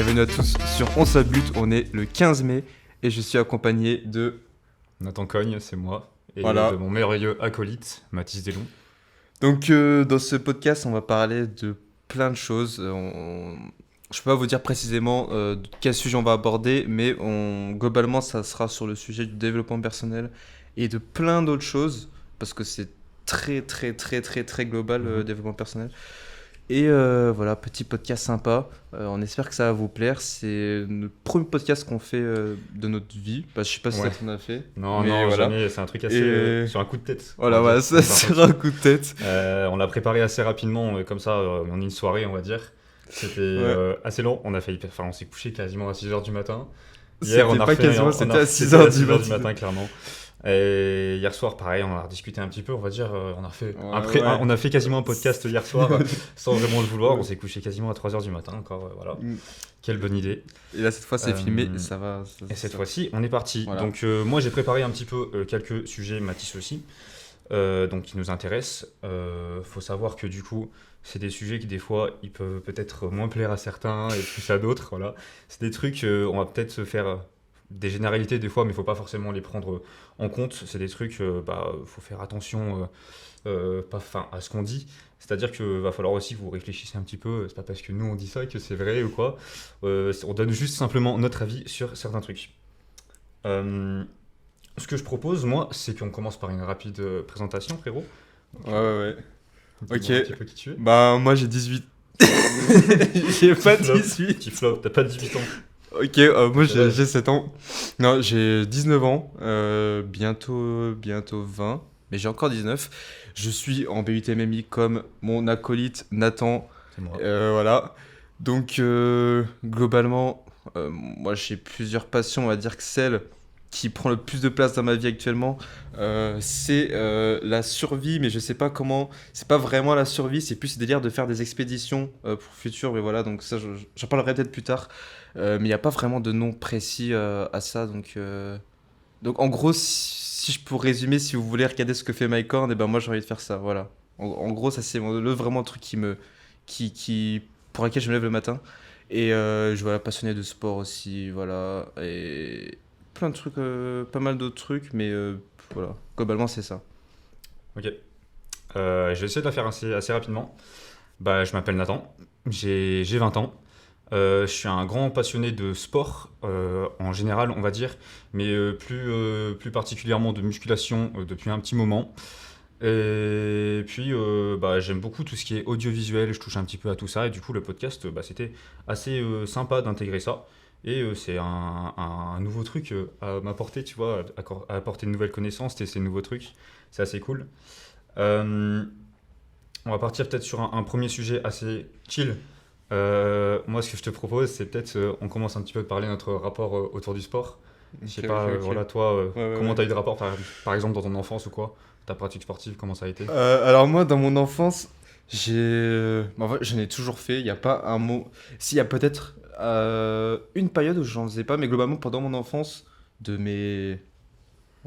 Bienvenue à tous sur On s'abute, on est le 15 mai et je suis accompagné de... Nathan Cogne, c'est moi, et Voilà. de mon merveilleux acolyte, Mathis Delon. Donc dans ce podcast, on va parler de plein de choses. Je peux pas vous dire précisément de quel sujet on va aborder, mais globalement, ça sera sur le sujet du développement personnel et de plein d'autres choses, parce que c'est très très très très très global le développement personnel. Et voilà, petit podcast sympa. On espère que ça va vous plaire. C'est le premier podcast qu'on fait de notre vie. Bah, je sais pas si Ouais. ça t'en a fait. Non, mais non, voilà. jamais, c'est un truc assez Et- sur un coup de tête. Voilà, on va voilà, dire. ça On part sera un coup de tête. On l'a préparé assez rapidement, comme ça, en une soirée, on va dire. C'était Ouais. assez long, on s'est couché quasiment à 6h du matin. C'était pas quasiment, c'était à 6 heures du matin. matin, clairement. Et hier soir, pareil, on a rediscuté un petit peu, on va dire, on a fait quasiment un podcast hier soir, sans vraiment le vouloir, on s'est couché quasiment à 3h du matin encore, voilà. Quelle bonne idée. Et là, cette fois, c'est Euh, filmé et ça va. Et cette fois-ci, on est parti. Voilà. Donc moi, j'ai préparé un petit peu quelques sujets, Mathis aussi, donc qui nous intéressent. Faut savoir que du coup, c'est des sujets qui des fois, ils peuvent peut-être moins plaire à certains et plus à d'autres. Voilà. C'est des trucs, on va peut-être se faire des généralités des fois, mais il faut pas forcément les prendre en compte. C'est des trucs, faut faire attention à ce qu'on dit. C'est-à-dire qu'il va falloir aussi que vous réfléchissiez un petit peu. C'est pas parce que nous on dit ça que c'est vrai ou quoi. On donne juste simplement notre avis sur certains trucs. Ce que je propose, moi, c'est qu'on commence par une rapide présentation, frérot. Ouais, ouais. Dis-moi Ok. un petit peu qui tu es. Bah, moi, j'ai 18. J'ai pas Petit flop, 18. Petit flop, t'as pas 18 ans. Ok, moi, j'ai 7 ans. Non, j'ai 19 ans. Bientôt 20. Mais j'ai encore 19. Je suis en BUT MMI comme mon acolyte Nathan. C'est moi. Voilà. Donc, globalement, moi j'ai plusieurs passions. On va dire que celle qui prend le plus de place dans ma vie actuellement, c'est la survie. Mais je sais pas comment. C'est pas vraiment la survie, c'est plus le délire de faire des expéditions pour le futur. Mais voilà, donc ça, j'en parlerai peut-être plus tard. Mais il n'y a pas vraiment de nom précis à ça. Donc en gros, si je peux résumer, si vous voulez regarder ce que fait Mycorn, et ben moi j'ai envie de faire ça. Voilà. En gros, ça c'est vraiment le truc pour lequel je me lève le matin. Et je suis passionné de sport aussi, voilà. Et plein de trucs, pas mal d'autres trucs, mais voilà. Globalement, c'est ça. Ok. Je vais essayer de la faire assez rapidement. Bah, je m'appelle Nathan, j'ai 20 ans. Je suis un grand passionné de sport, en général, on va dire, mais plus particulièrement de musculation depuis un petit moment. Et puis, j'aime beaucoup tout ce qui est audiovisuel, je touche un petit peu à tout ça, et du coup, le podcast, c'était assez sympa d'intégrer ça. Et c'est un nouveau truc à m'apporter, tu vois, à apporter de nouvelles connaissances, tester de nouveaux trucs. C'est assez cool. Euh, on va partir peut-être sur un premier sujet assez chill. Moi, ce que je te propose, c'est peut-être on commence un petit peu à parler de notre rapport autour du sport. Je sais Ok, pas, ok, ok. voilà, toi, Ouais, comment ouais. t'as eu de rapport, par exemple, dans ton enfance ou quoi? Ta pratique sportive, comment ça a été? Alors moi, dans mon enfance, en fait, j'en ai toujours fait. Il n'y a pas un mot. S'il y a peut-être une période où j'en faisais pas, mais globalement, pendant mon enfance, de mes...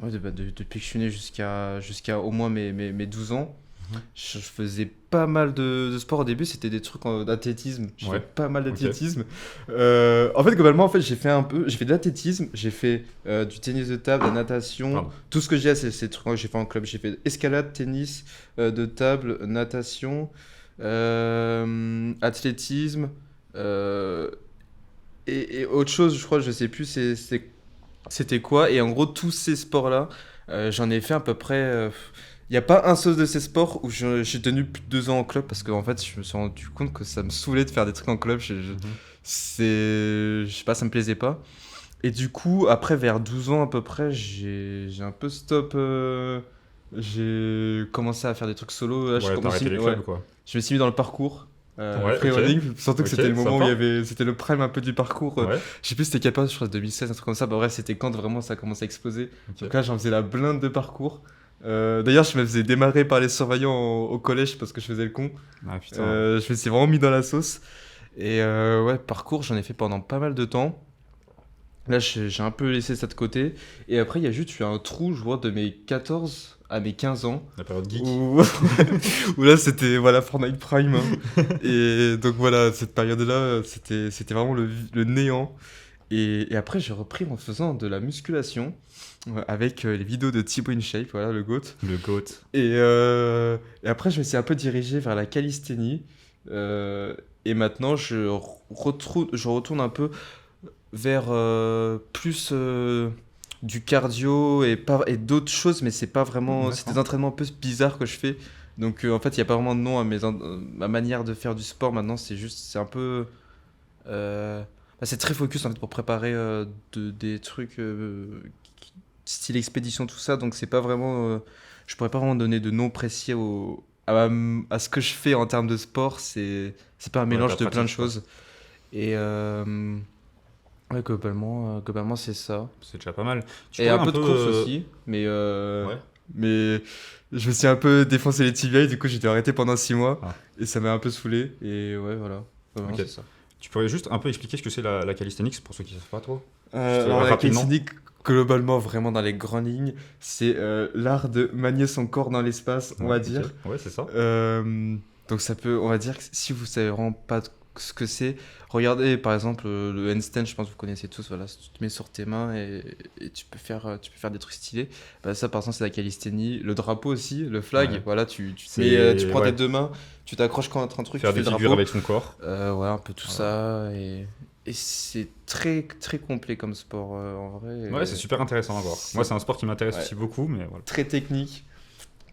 ouais, depuis que je suis né jusqu'à au moins mes 12 ans, Mhm. je faisais pas mal de sport. Au début, c'était des trucs d'athlétisme. J'ai Ouais, fait pas mal ok. d'athlétisme. En fait, globalement, j'ai fait j'ai fait de l'athlétisme, j'ai fait du tennis de table, de la natation. Pardon. Tout ce que j'ai, c'est ces trucs que j'ai fait en club. J'ai fait escalade, tennis, de table, natation, athlétisme, euh, et autre chose, je crois, je sais plus c'était quoi. Et en gros, tous ces sports-là, j'en ai fait à peu près. Il n'y a pas un seul de ces sports où j'ai tenu plus de 2 ans en club parce qu'en fait, je me suis rendu compte que ça me saoulait de faire des trucs en club. Mhm. Je sais pas, ça me plaisait pas. Et du coup, après, vers 12 ans à peu près, j'ai un peu stop. J'ai commencé à faire des trucs solo. Là, Ouais, t'as arrêté les ouais, clubs, quoi. je me suis mis dans le parcours. Ouais, Freerunning, surtout que Ok, c'était le moment où il y sympa. avait, c'était le prime un peu du parcours. Ouais, Je sais plus c'était quelle période, je crois 2016, un truc comme ça. Bah bref, c'était quand vraiment ça a commencé à exploser. ok. Donc là, j'en faisais la blinde de parcours. D'ailleurs, je me faisais démarrer par les surveillants au collège parce que je faisais le con. Ah putain. Je me suis vraiment mis dans la sauce. Et ouais, parcours, j'en ai fait pendant pas mal de temps. Là, j'ai un peu laissé ça de côté. Et après, il y a juste eu un trou, je vois, de mes 14 à mes 15 ans. La période geek. Où, où là, c'était voilà, Fortnite Prime, hein. Et donc voilà, cette période-là, c'était vraiment le néant. Et après, j'ai repris en faisant de la musculation avec les vidéos de Thibaut InShape, voilà, le GOAT. Le GOAT. Et après, je me suis un peu dirigé vers la calisthénie. Et maintenant, je retourne un peu vers plus du cardio et d'autres choses, mais c'est pas vraiment. C'est des D'accord. entraînements un peu bizarres que je fais. Donc en fait, il n'y a pas vraiment de nom à ma manière de faire du sport maintenant. C'est un peu. C'est très focus en fait pour préparer des trucs style expédition, tout ça. Donc c'est pas vraiment. Je pourrais pas vraiment donner de nom précis à ce que je fais en termes de sport. C'est pas un Ouais, mélange ta de plein de pratique, quoi. choses. Et ouais, globalement c'est ça. C'est déjà pas mal. Tu Et pourrais un un peu de peu. course aussi, Ouais. mais je me suis un peu défoncé les tibias et du coup j'étais arrêté pendant 6 mois Ah, et ça m'a un peu saoulé. Et ouais, voilà. Globalement, ok. c'est ça. Tu pourrais juste un peu expliquer ce que c'est la calisthenics pour ceux qui ne savent pas trop? Alors la Rapidement. calisthenics, globalement, vraiment dans les grandes lignes, c'est l'art de manier son corps dans l'espace, on Ouais, va ok. dire. Ouais, c'est ça. Donc ça peut, on va dire que si vous savez vraiment pas ce que c'est, regardez par exemple le handstand, je pense que vous connaissez tous, voilà, tu te mets sur tes mains et tu peux faire des trucs stylés. Bah, ça par exemple c'est la calisthénie, le drapeau aussi, le flag, Ouais. voilà, tu te mets, tu C'est. prends tes Ouais. deux mains, tu t'accroches contre un truc, tu Faire fais des le figures drapeau. avec son corps. Voilà, un peu tout Voilà. ça et c'est très très complet comme sport en vrai. Ouais, c'est super intéressant à voir. Moi, c'est un sport qui m'intéresse Ouais, aussi beaucoup, mais voilà. très technique.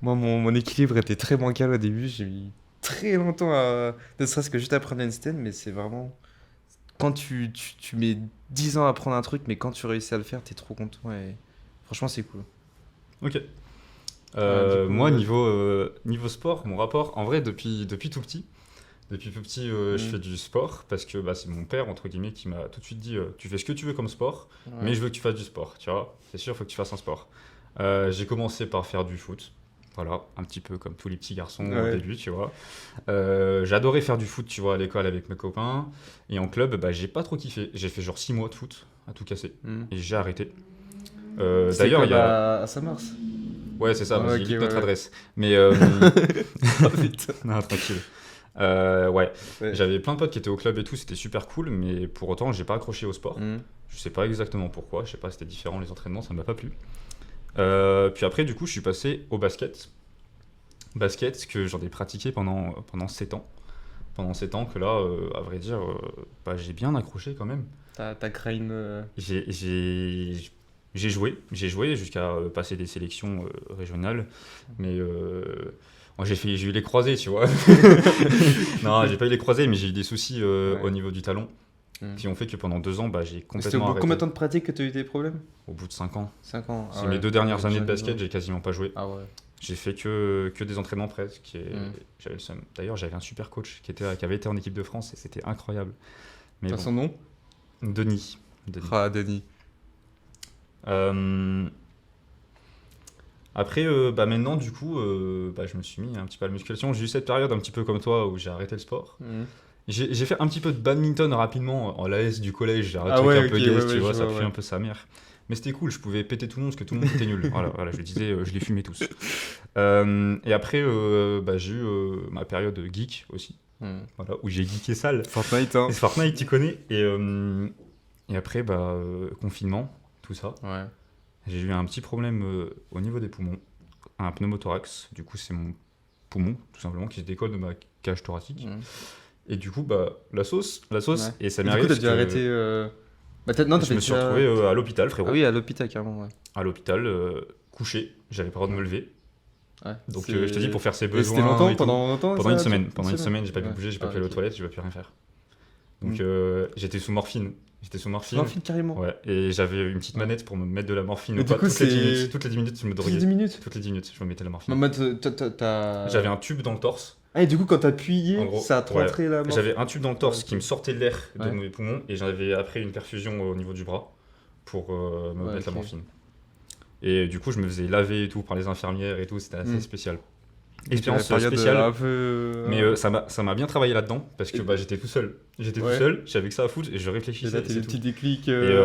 Moi, mon équilibre était très bancal au début. J'ai mis très longtemps à. Ne serait-ce que juste apprendre l'handstand, mais c'est vraiment. Quand tu mets 10 ans à apprendre un truc, mais quand tu réussis à le faire, t'es trop content et. Franchement, c'est cool. Ok. Du coup, Moi, niveau sport, mon rapport, en vrai, depuis tout petit, je mm, fais du sport parce que bah, c'est mon père, entre guillemets, qui m'a tout de suite dit tu fais ce que tu veux comme sport, mais ouais. je veux que tu fasses du sport, tu vois. C'est sûr, il faut que tu fasses un sport. J'ai commencé par faire du foot. Voilà, un petit peu comme tous les petits garçons au Ouais. début, tu vois. J'adorais faire du foot, tu vois, à l'école avec mes copains. Et en club, bah, j'ai pas trop kiffé. J'ai fait genre 6 mois de foot, à tout casser. Mm. Et j'ai arrêté. C'était D'ailleurs, quoi, il y a. à Saint-Mars? Ouais, c'est ça, Ah, vas-y, ok, lis ouais, notre ouais. adresse. Mais, Oh putain. non, tranquille. Ouais, Ouais. j'avais plein de potes qui étaient au club et tout, c'était super cool, mais pour autant, j'ai pas accroché au sport. Mm. Je sais pas exactement pourquoi, je sais pas, c'était différent les entraînements, ça m'a pas plu. Puis après, du coup, je suis passé au basket. Basket que j'en ai pratiqué pendant 7 ans. Pendant 7 ans que là, à vrai dire, bah, j'ai bien accroché quand même. T'as grind. J'ai j'ai- j'ai joué jusqu'à passer des sélections régionales, mais j'ai eu les croisés, tu vois. Non, j'ai pas eu les croisés, mais j'ai eu des soucis Ouais. au niveau du talon Mm. qui ont fait que pendant 2 ans, bah, j'ai C'était au complètement bout de combien de arrêté. temps de pratique que t'as eu des problèmes? Au bout de 5 ans. 5 ans. Ah C'est mes ouais. 2 dernières années de Jeune basket, niveau. j'ai quasiment pas joué. Ah ouais. J'ai fait que des entraînements presque. Mm. J'avais le seum. D'ailleurs, j'avais un super coach qui avait été en équipe de France et c'était incroyable. Mais T'as bon, son nom? Denis. Denis. Ah, Denis. Euh, Après, bah maintenant, du coup, bah, je me suis mis un petit peu à la musculation. J'ai eu cette période un petit peu comme toi où j'ai arrêté le sport. Mm. J'ai fait un petit peu de badminton rapidement en l'AS du collège. J'ai un Ah truc ouais, un ok, peu ouais, gaze, tu ouais, vois, je ça vois, pue ouais. un peu sa mère. Mais c'était cool, je pouvais péter tout le monde parce que tout le monde était nul. Voilà, je le disais, je les fumais tous. Et après, bah, j'ai eu ma période geek aussi, Mm. voilà, où j'ai geeké sale. Fortnite, hein. Et Fortnite, tu connais. Et après, bah, confinement, tout ça. Ouais. J'ai eu un petit problème au niveau des poumons, un pneumothorax. Du coup, c'est mon poumon, tout simplement, qui se décolle de ma cage thoracique. Mm. Et du coup, bah, la sauce, Ouais. et ça Et m'est du coup, arrivé t'as parce dû que arrêter. Bah, non, t'as je fait me suis déjà. retrouvé à l'hôpital, frérot. Ah oui, à l'hôpital, carrément, ouais. À l'hôpital, couché, j'avais pas le droit de me lever. Ouais. Donc, C'est- je te dis, pour faire ses Et besoins. c'était longtemps? et tout, Pendant longtemps? pendant ça, une semaine. Pendant une semaine? semaine, j'ai pas pu Ouais. bouger, j'ai pas Ah, pu aller aux ok. toilettes, je pouvais plus rien faire. Donc, Mm. j'étais sous morphine. J'étais sous morphine. Morphine, carrément. Ouais, et j'avais une petite Ouais. manette pour me mettre de la morphine Et ou du pas. coup, Toutes les 10 c'est- minutes, toutes les 10 minutes, je me Toutes les droguais. 10 minutes? Toutes les 10 minutes, je me mettais la morphine. Maman, t'as. J'avais un tube dans le torse. Ah, et du coup, quand t'as appuyé, En gros, ça a te ouais. rentré la morphine. J'avais un tube dans le torse Ouais, ok. qui me sortait l'air de Ouais. mes poumons et j'avais après une perfusion au niveau du bras pour me Ouais, mettre la ok. morphine. Et du coup, je me faisais laver et tout par les infirmières et tout, c'était assez Mm. spécial. Et puis la Expérience période, spéciale, un peu. mais ça m'a bien travaillé là-dedans parce que Et- bah, j'étais tout seul. J'étais Ouais. tout seul, j'avais que ça à foutre et je Et réfléchissais. là, Et t'as c'est des tout. petits déclics. Et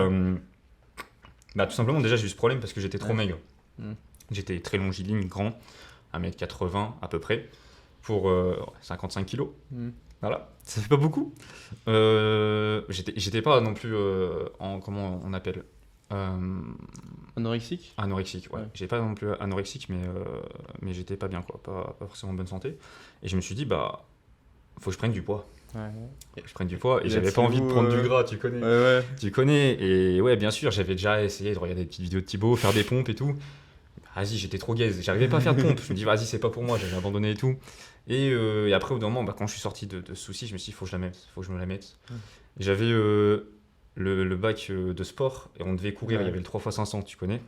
bah, tout simplement, déjà, j'ai eu ce problème parce que j'étais trop Ouais. maigre. Mm. J'étais très longiligne, grand, 1m80 à peu près, pour 55 kilos. Mm. Voilà, ça fait pas beaucoup. J'étais pas non plus en, comment on appelle, euh, Anorexique? anorexique, ouais. Ouais. J'étais pas non plus anorexique, mais j'étais pas bien, quoi, pas forcément en bonne santé. Et je me suis dit, bah, faut que je prenne du poids. Ouais. Faut que je prenne du poids, et Et là, j'avais pas envie de prendre du gras, tu connais. Ouais, ouais. Tu connais, et ouais, bien sûr, j'avais déjà essayé de regarder des petites vidéos de Thibaut, faire des pompes et tout. Vas-y, j'étais trop gaze, j'arrivais pas à faire de pompe. Je me dis, vas-y, c'est pas pour moi, j'avais abandonné et tout. Et après, au bout d'un moment, bah, quand je suis sorti de ce souci, je me suis dit, faut que je la mette, faut que je me la mette. Ouais. J'avais le bac de sport et on devait courir, il y Ouais. avait le 3x500, tu connais.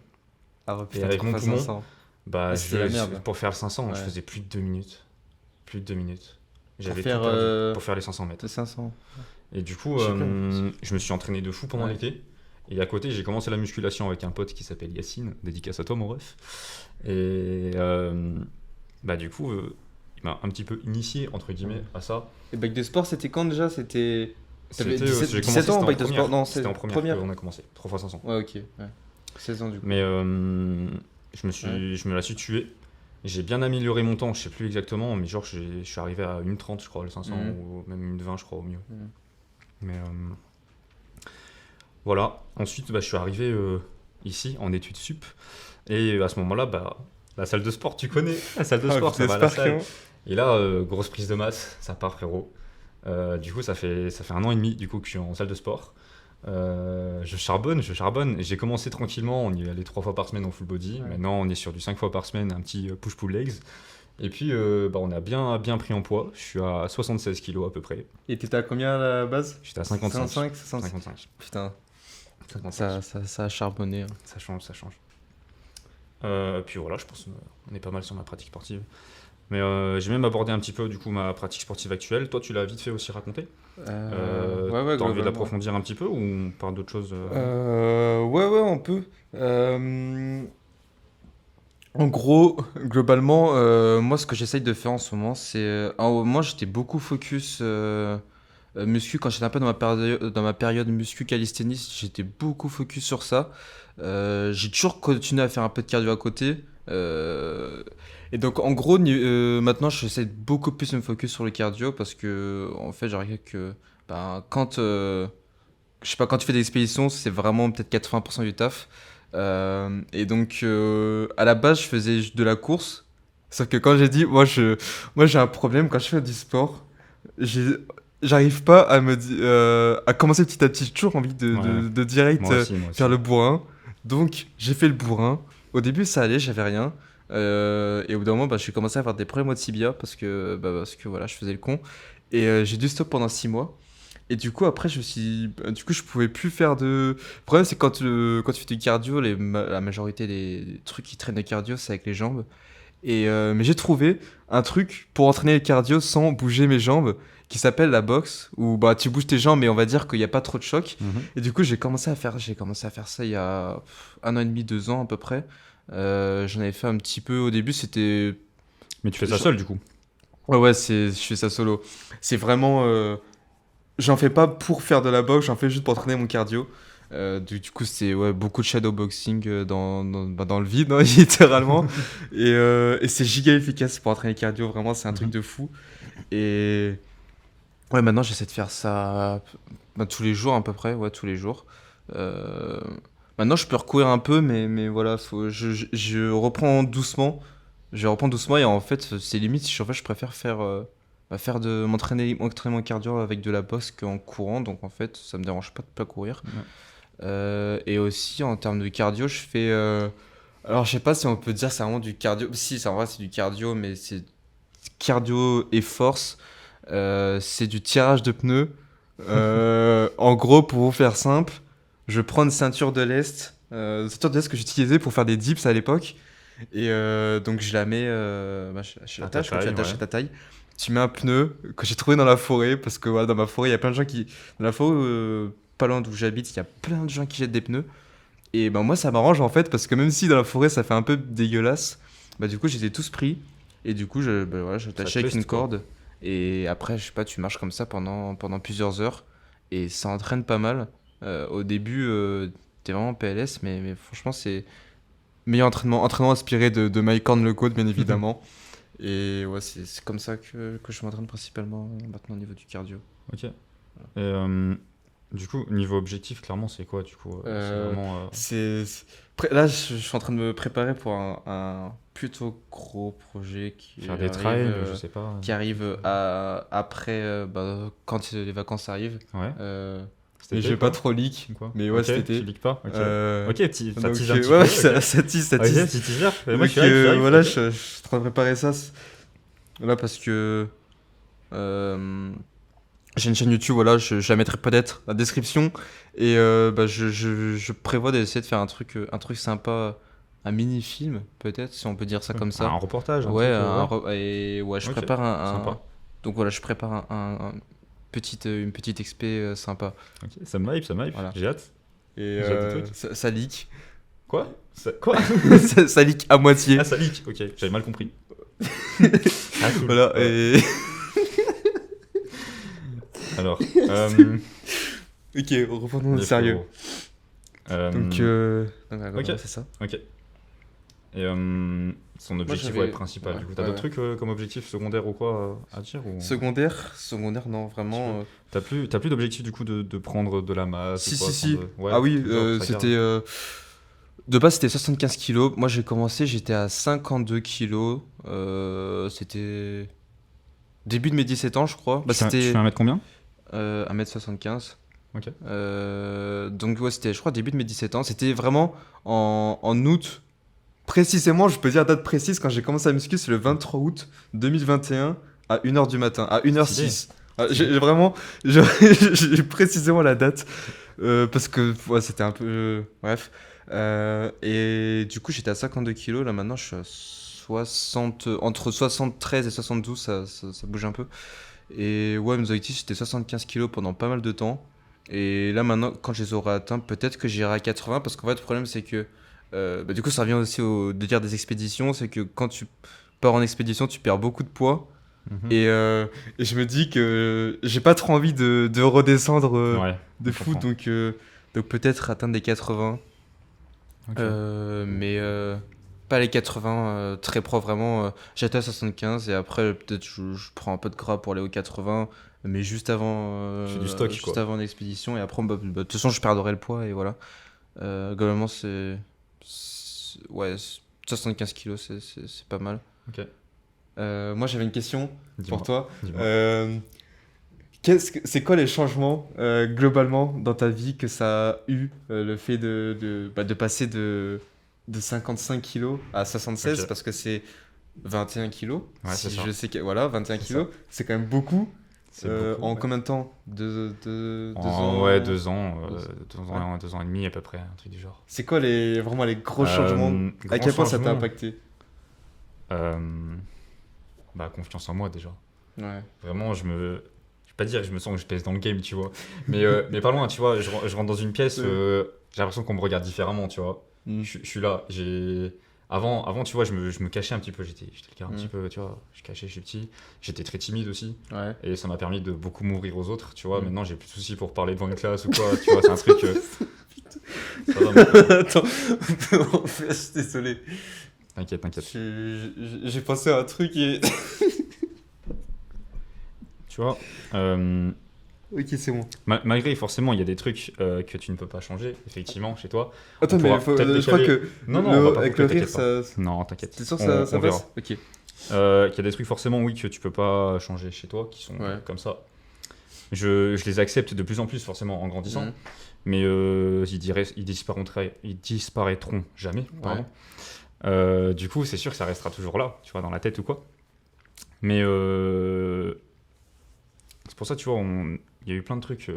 Ah, Et putain, avec mon 3 poumon, 500. bah, Ah, c'était la merde. pour faire le 500, je Ouais. faisais plus de 2 minutes. Plus de 2 minutes. J'avais faire, tout perdu pour faire les 500 mètres. De 500. Et du coup, Je sais pas. je me suis entraîné de fou pendant Ouais. l'été. Et à côté, j'ai commencé la musculation avec un pote qui s'appelle Yacine, dédicace à toi, mon ref. Et bah, du coup, il m'a un petit peu initié, entre guillemets, à ça. Et bac de sport, c'était quand déjà? C'était. T'avais C'était, 17, j'ai 17 commencé, ans en c'était en bac de première. sport? Non, C'était en c'est première qu'on a commencé, 3x500. Ouais, ok. Ouais. 16 ans du coup. Mais je me la suis tué. J'ai bien amélioré mon temps, je sais plus exactement, mais genre je suis arrivé à 1h30, je crois, le 500, Mhm. ou même 1h20, je crois, au mieux. Mhm. Mais voilà. Ensuite, bah, je suis arrivé ici, en études sup. Et à ce moment-là, bah, la salle de sport, tu connais. La salle de Ah, sport, ça va à la j'espère salle. que- Et là, grosse prise de masse, ça part, frérot. Du coup, ça fait 1 an et demi du coup, que je suis en salle de sport. Je charbonne. J'ai commencé tranquillement, on y allait 3 fois par semaine en full body. Ouais. Maintenant, on est sur du 5 fois par semaine, un petit push-pull legs. Et puis, bah, on a bien pris en poids. Je suis à 76 kilos à peu près. Et t'étais à combien à la base? J'étais à 55. 55, 65. 55. Putain, 55. ça a charbonné. Hein. Ça change, ça change. Puis voilà, je pense qu'on est pas mal sur ma pratique sportive. Mais j'ai même abordé un petit peu du coup ma pratique sportive actuelle. Toi, tu l'as vite fait aussi raconter. Ouais, T'as envie globalement. d'approfondir un petit peu ou on parle d'autre chose Ouais, on peut. En gros, globalement, moi, ce que j'essaye de faire en ce moment, c'est. Moi, j'étais beaucoup focus muscu. Quand j'étais un peu dans ma période muscu calisthénie, j'étais beaucoup focus sur ça. J'ai toujours continué à faire un peu de cardio à côté. Et donc, en gros, maintenant, j'essaie de beaucoup plus me focus sur le cardio parce que, en fait, j'ai remarqué que ben, je sais pas, quand tu fais des expéditions, c'est vraiment peut-être 80% du taf. Et donc, à la base, je faisais de la course. Sauf que quand j'ai dit, moi, j'ai un problème quand je fais du sport. j'ai- J'arrive pas à commencer petit à petit. J'ai toujours envie Ouais. de direct Moi aussi, moi aussi. faire le bourrin. Donc, j'ai fait le bourrin. Au début, ça allait, j'avais rien. Et au bout d'un moment, bah, j'ai commencé à avoir des problèmes au tibia parce que voilà, je faisais le con. Et j'ai dû stop pendant 6 mois. Et du coup, après, du coup, je pouvais plus faire de. Le problème, c'est quand tu fais du cardio, la majorité des trucs qui traînent le cardio, c'est avec les jambes. Mais j'ai trouvé un truc pour entraîner le cardio sans bouger mes jambes, qui s'appelle la boxe, où bah, tu bouges tes jambes, mais on va dire qu'il n'y a pas trop de choc. Mhm. Et du coup, j'ai commencé à faire ça il y a 1 an et demi, 2 ans à peu près. J'en avais fait un petit peu au début, c'était. Mais tu fais ça seul du coup. Ouais, je fais ça solo. C'est vraiment. J'en fais pas pour faire de la boxe, j'en fais juste pour entraîner mon cardio. Du coup, c'est ouais, beaucoup de shadowboxing dans le vide, hein, littéralement. Et c'est giga efficace pour entraîner le cardio, vraiment, c'est un truc Mhm. de fou. Et ouais, maintenant, j'essaie de faire ça tous les jours à peu près, ouais, tous les jours. Euh, Maintenant, je peux recourir un peu, mais voilà, je reprends doucement. Je reprends doucement et en fait, c'est limite, en fait, je préfère m'entraîner mon cardio avec de la boxe qu'en courant. Donc en fait, ça me dérange pas de pas courir. Ouais. Et aussi, en termes de cardio, je fais. Alors, je sais pas si on peut dire c'est vraiment du cardio. Si, en vrai, c'est du cardio, mais c'est cardio et force. C'est du tirage de pneus. En gros, pour vous faire simple, je prends une ceinture de lest. Ceinture de lest que j'utilisais pour faire des dips à l'époque. Et donc, je la mets je À ta l'attache, quand tu taille, l'attaches ouais. à ta taille. Tu mets un pneu que j'ai trouvé dans la forêt. Parce que voilà, dans ma forêt, il y a plein de gens qui. Dans la forêt, pas loin d'où j'habite, il y a plein de gens qui jettent des pneus. Et ben moi, ça m'arrange en fait. Parce que même si dans la forêt, ça fait un peu dégueulasse, bah du coup, je les ai tous pris. Et du coup, voilà, je l'attachais avec twist, une quoi. corde. Et après, je sais pas, tu marches comme ça pendant plusieurs heures. Et ça entraîne pas mal. Au début, t'es vraiment PLS, mais franchement, c'est. meilleur entraînement inspiré de Mike Horn, le coach, bien évidemment. Et ouais, c'est comme ça que je m'entraîne principalement maintenant au niveau du cardio. Ok. Et du coup, niveau objectif, clairement, c'est quoi du coup c'est Euh, vraiment. Là, je suis en train de me préparer pour un plutôt gros projet Faire des trails, je sais pas. qui arrive après, quand les vacances arrivent. Ouais. Euh, Cet mais été, je vais pas quoi. trop leak, Quoi. mais ouais, Ok, cet tu été. leaks pas. Ok. Euh, Ok, ça donc, tease un petit ouais, peu. ça tease, ça Ok, tease. petit teaser. Moi, Donc je suis voilà, ok. je suis en train de préparer ça. Là, parce que euh, j'ai une chaîne YouTube, voilà, je la mettrai peut-être dans la description. Et je prévois d'essayer de faire un truc sympa, un mini-film, peut-être, si on peut dire ça comme Un ça. reportage, un Ouais, truc. Ouais. et ouais, je Ok, prépare sympa. donc voilà, je prépare une petite expé sympa. Ok, ça me hype, ça me hype. Voilà. J'ai hâte. Et J'ai hâte des trucs. ça leak. Quoi Quoi Ça leak à moitié. Ah, ça leak. Ok, j'avais mal compris. Ah, cool. Voilà, Ouais. et. Alors, Ok, reprenons au les sérieux. frérots. Donc, ok. voilà, c'est ça. Ok. Et son objectif j'avais- principal, ouais, du coup, t'as ouais, d'autres trucs comme objectif secondaire ou quoi à dire ou... Secondaire, non, Un petit vraiment. peu. T'as plus d'objectif du coup de prendre de la masse ou Si, quoi, si, si. Ouais, Ah oui, toujours, ça c'était. garde. De base, c'était 75 kilos. Moi, j'ai commencé, j'étais à 52 kilos. C'était début de mes 17 ans, je crois. Bah, Tu fais c'était 1 mètre combien? 1m75. Ok. Donc, ouais, c'était, je crois, début de mes 17 ans. C'était vraiment en août. Précisément, je peux dire date précise, quand j'ai commencé à muscu, c'est le 23 août 2021 à 1h du matin, à Stylé. 1h06. J'ai vraiment, j'ai précisément la date, parce que ouais, c'était un peu... bref. Et du coup, j'étais à 52 kilos, là maintenant je suis à 60, entre 73 et 72, ça bouge un peu. Et ouais, mes objectifs c'était 75 kilos pendant pas mal de temps. Et là maintenant, quand je les aurai atteints, peut-être que j'irai à 80, parce qu'en fait, le problème c'est que du coup, ça revient aussi au délire des expéditions, c'est que quand tu pars en expédition, tu perds beaucoup de poids. Mhm. Et je me dis que j'ai pas trop envie de redescendre Ouais, de je fou, comprends. donc peut-être atteindre les 80, Ok. mais pas les 80 très pro, vraiment. J'étais à 75 et après, peut-être je prends un peu de gras pour aller aux 80, mais Tu fais du stock, juste quoi. avant l'expédition, et après, de toute façon, je perdrai le poids, et voilà. Globalement, ouais, 75 kilos, c'est pas mal. Ok. Moi, j'avais une question pour Dis-moi. toi. Dis-moi. C'est quoi les changements globalement dans ta vie que ça a eu, le fait de passer de 55 kilos à 76, Ok. parce que c'est 21 kilos. Ouais, c'est Si ça. je sais que voilà, 21 C'est kilos, c'est quand même beaucoup. C'est beaucoup. En Ouais. combien de temps? Deux Ouais, ans? 2 ans, Deux- 2 ans et demi à peu près, un truc du genre. C'est quoi vraiment les gros changements? À Grand quel point ça t'a changement. impacté? Euh, Bah, confiance en moi déjà. Ouais. Vraiment, je vais pas dire que je me sens que je pèse dans le game, tu vois. Mais pas loin, tu vois. Je rentre dans une pièce, j'ai l'impression qu'on me regarde différemment, tu vois. Mm. Je suis là. Avant, tu vois, je me cachais un petit peu. J'étais le gars un Mm. petit peu, tu vois. Je cachais, je suis petit. J'étais très timide aussi. Ouais. Et ça m'a permis de beaucoup m'ouvrir aux autres, tu vois. Mm. Maintenant, j'ai plus de soucis pour parler devant une classe ou quoi, tu vois. C'est un truc. Ça va, maintenant. Attends, je suis désolé. T'inquiète, t'inquiète. J'ai pensé à un truc et. Tu vois. euh, Ok, c'est bon. Malgré, forcément, il y a des trucs que tu ne peux pas changer, effectivement, chez toi. Attends, On mais pourra peut-être je crois décaler. que Non, on va pas avec le couper, rire, t'inquiète ça. pas. Non, t'inquiète. T'es sûr que On ça verra. passe? Ok. Qu'il y a des trucs forcément, oui, que tu peux pas changer chez toi, qui sont Ouais. comme ça. Je les accepte de plus en plus, forcément, en grandissant. Mhm. Mais ils disparaîtront jamais, pardon. Du coup, c'est sûr que ça restera toujours là, tu vois, dans la tête ou quoi. Mais c'est pour ça, tu vois, il y a eu plein de trucs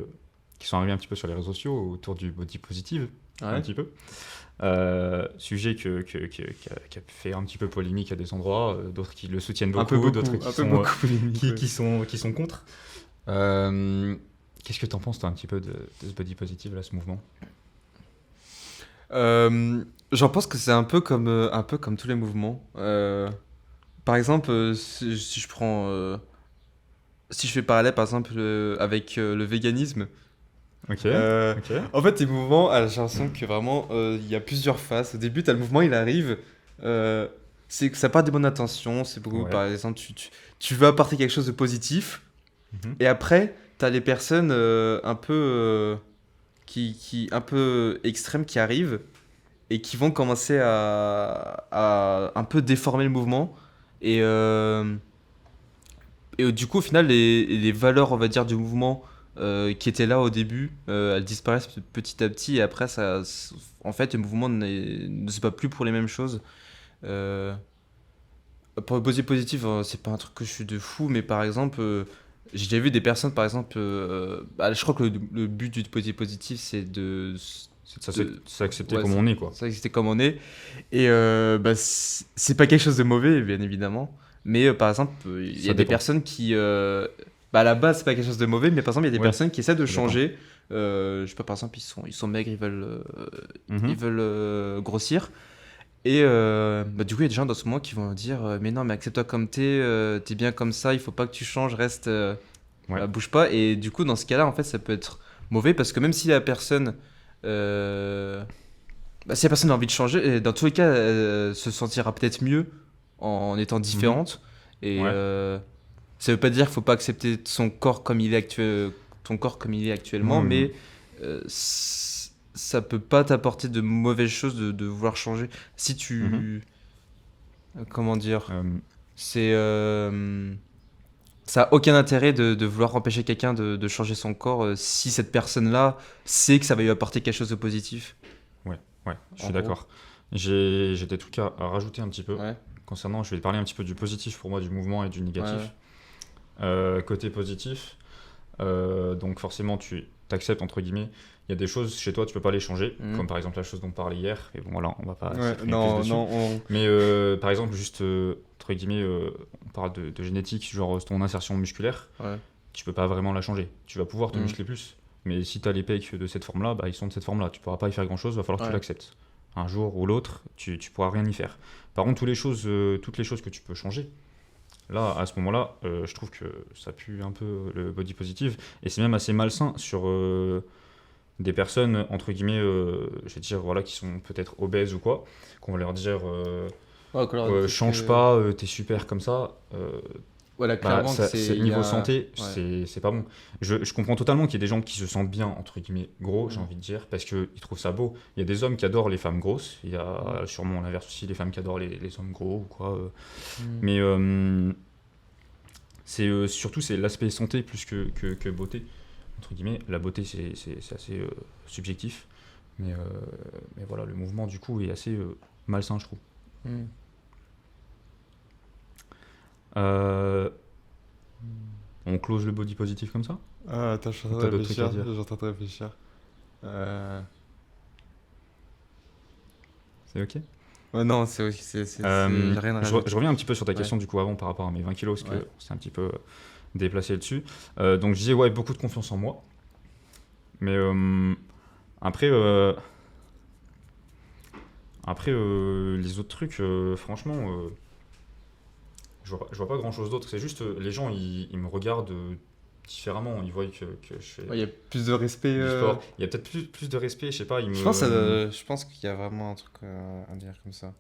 qui sont arrivés un petit peu sur les réseaux sociaux autour du body positive, un Ouais. petit peu. Sujet qui a fait un petit peu polémique à des endroits, d'autres qui le soutiennent Un peu beaucoup, beaucoup. d'autres qui Un peu sont, beaucoup polémique, ouais. qui sont contre. Qu'est-ce que t'en penses, toi, un petit peu de ce body positive, là, ce mouvement? J'en pense que c'est un peu comme tous les mouvements. Par exemple, si je prends. Si je fais parallèle, par exemple, avec le véganisme, Ok, Euh, ok. En fait, tes mouvements, j'ai l'impression que vraiment, il y a plusieurs phases. Au début, t'as le mouvement, il arrive. euh, c'est que ça part des bonnes intentions. C'est beaucoup, Ouais. par exemple, tu veux apporter quelque chose de positif. Mhm. Et après, t'as les personnes un peu, un peu extrêmes qui arrivent et qui vont commencer à un peu déformer le mouvement. Et, du coup, au final, les valeurs, on va dire, du mouvement qui étaient là au début, elles disparaissent petit à petit. Et après, en fait, le mouvement ne se bat plus pour les mêmes choses. Euh, pour le body positif, c'est pas un truc que je suis de fou, mais par exemple, j'ai déjà vu des personnes, par exemple, je crois que le but du body positif, c'est C'est accepté ouais, comme on est, quoi. c'est exister comme on est. Et c'est pas quelque chose de mauvais, bien évidemment. Mais par exemple, il y Ça a des dépend. personnes qui. À la base, c'est pas quelque chose de mauvais, mais par exemple, il y a des Ouais, personnes qui essaient de ça dépend. changer. Je sais pas, par exemple, ils sont maigres, ils Mhm. veulent grossir. Et du coup, il y a des gens dans ce moment qui vont dire mais non, mais accepte-toi comme t'es bien comme ça, il faut pas que tu changes, reste, Ouais. bouge pas. Et du coup, dans ce cas-là, en fait, ça peut être mauvais parce que même si la personne. Si la personne a envie de changer, et dans tous les cas, elle se sentira peut-être mieux en étant Mhm. différente. Et Ouais. ça veut pas dire qu'il faut pas accepter son corps comme il est ton corps comme il est Ouais, actuellement, mais ça peut pas t'apporter de mauvaises choses de vouloir changer. Si mhm. tu, comment dire, Euh, c'est, ça a aucun intérêt de vouloir empêcher quelqu'un de changer son corps si cette personne-là sait que ça va lui apporter quelque chose de positif. ouais, ouais, je En suis gros. d'accord. J'ai des trucs à rajouter un petit peu. Ouais, Concernant, je vais te parler un petit peu du positif pour moi, du mouvement et du ouais, ouais. négatif. Côté positif, donc forcément, tu t'acceptes, entre guillemets. Il y a des choses chez toi, tu peux pas les changer, Mhm. comme par exemple la chose dont on parlait hier. Et bon, voilà, on va pas Ouais, s'exprimer plus non, dessus. non, Mais par exemple, juste, entre guillemets, on parle de génétique, genre ton insertion musculaire, ouais. tu peux pas vraiment la changer. Tu vas pouvoir te Mhm. muscler plus. Mais si tu as les pecs de cette forme-là, bah, ils sont de cette forme-là. Tu pourras pas y faire grand-chose, va falloir que tu Ouais. l'acceptes. Un jour ou l'autre, tu pourras rien y faire. Par contre, toutes les choses que tu peux changer, là, à ce moment-là, je trouve que ça pue un peu le body positive. Et c'est même assez malsain sur des personnes, entre guillemets, je vais dire, voilà, qui sont peut-être obèses ou quoi, qu'on va leur dire Ouais, qu'on leur dit change que. pas, t'es super comme ça. Voilà, Bah, clairement que c'est. Il y niveau a. santé, Ouais. c'est pas bon. Je comprends totalement qu'il y ait des gens qui se sentent bien, entre guillemets, gros, j'ai Mhm. envie de dire, parce qu'ils trouvent ça beau. Il y a des hommes qui adorent les femmes grosses, il y Mhm. a sûrement l'inverse aussi, les femmes qui adorent les hommes gros ou quoi. Mhm. Mais c'est surtout c'est l'aspect santé plus que beauté. Entre guillemets, la beauté c'est assez subjectif. Mais, euh, mais voilà, le mouvement du coup est assez malsain, je trouve. Mhm. Euh, on close le body positif comme ça? Ah, attends, je suis en Ou train t'as de d'autres trucs à réfléchir. dire? Je suis en train de réfléchir. Euh... C'est ok? Ouais, non, j'ai rien à Je rajouter. reviens un petit peu sur ta Ouais, question du coup avant par rapport à mes 20 kilos, parce ouais. que c'est un petit peu déplacé dessus. Donc je disais, ouais, beaucoup de confiance en moi. Mais après, les autres trucs, franchement, je vois pas grand chose d'autre. C'est juste, les gens, ils me regardent différemment. Ils voient que je fais Ouais, il y a plus de respect. du sport. Il y a peut-être plus de respect, je sais pas. Je pense qu'il y a vraiment un truc à dire comme ça.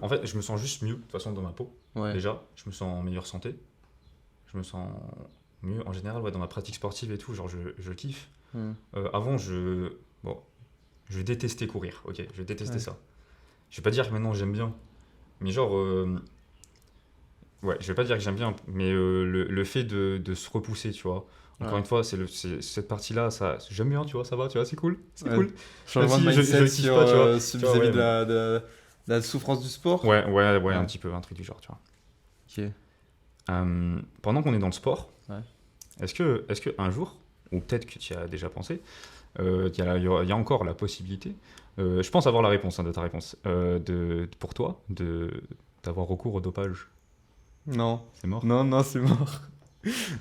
En fait, je me sens juste mieux, de toute façon, dans ma peau. Ouais. Déjà, je me sens en meilleure santé. Je me sens mieux en général, ouais, dans ma pratique sportive et tout. Genre, je kiffe. Mhm. Avant, bon, je détestais courir. Ok, je détestais Ouais. ça. Je vais pas dire que maintenant j'aime bien. Mais genre, ouais, je vais pas dire que j'aime bien, mais le fait de se repousser, tu vois. Encore Ouais. une fois, c'est cette partie-là, ça, j'aime bien, tu vois, ça va, tu vois, c'est cool, c'est Ouais. cool. Même Changement de si je mindset le kiffe pas, tu vois. Tu vois, vis-à-vis ouais, de la souffrance du sport. ouais, un Ouais. petit peu, un truc du genre, tu vois. Ok. Pendant qu'on est dans le sport, Ouais. est-ce que un jour, ou peut-être que tu y as déjà pensé, il y a encore la possibilité, je pense avoir la réponse hein, de ta réponse, pour toi, d'avoir recours au dopage. Non. C'est mort? Non, non, c'est mort.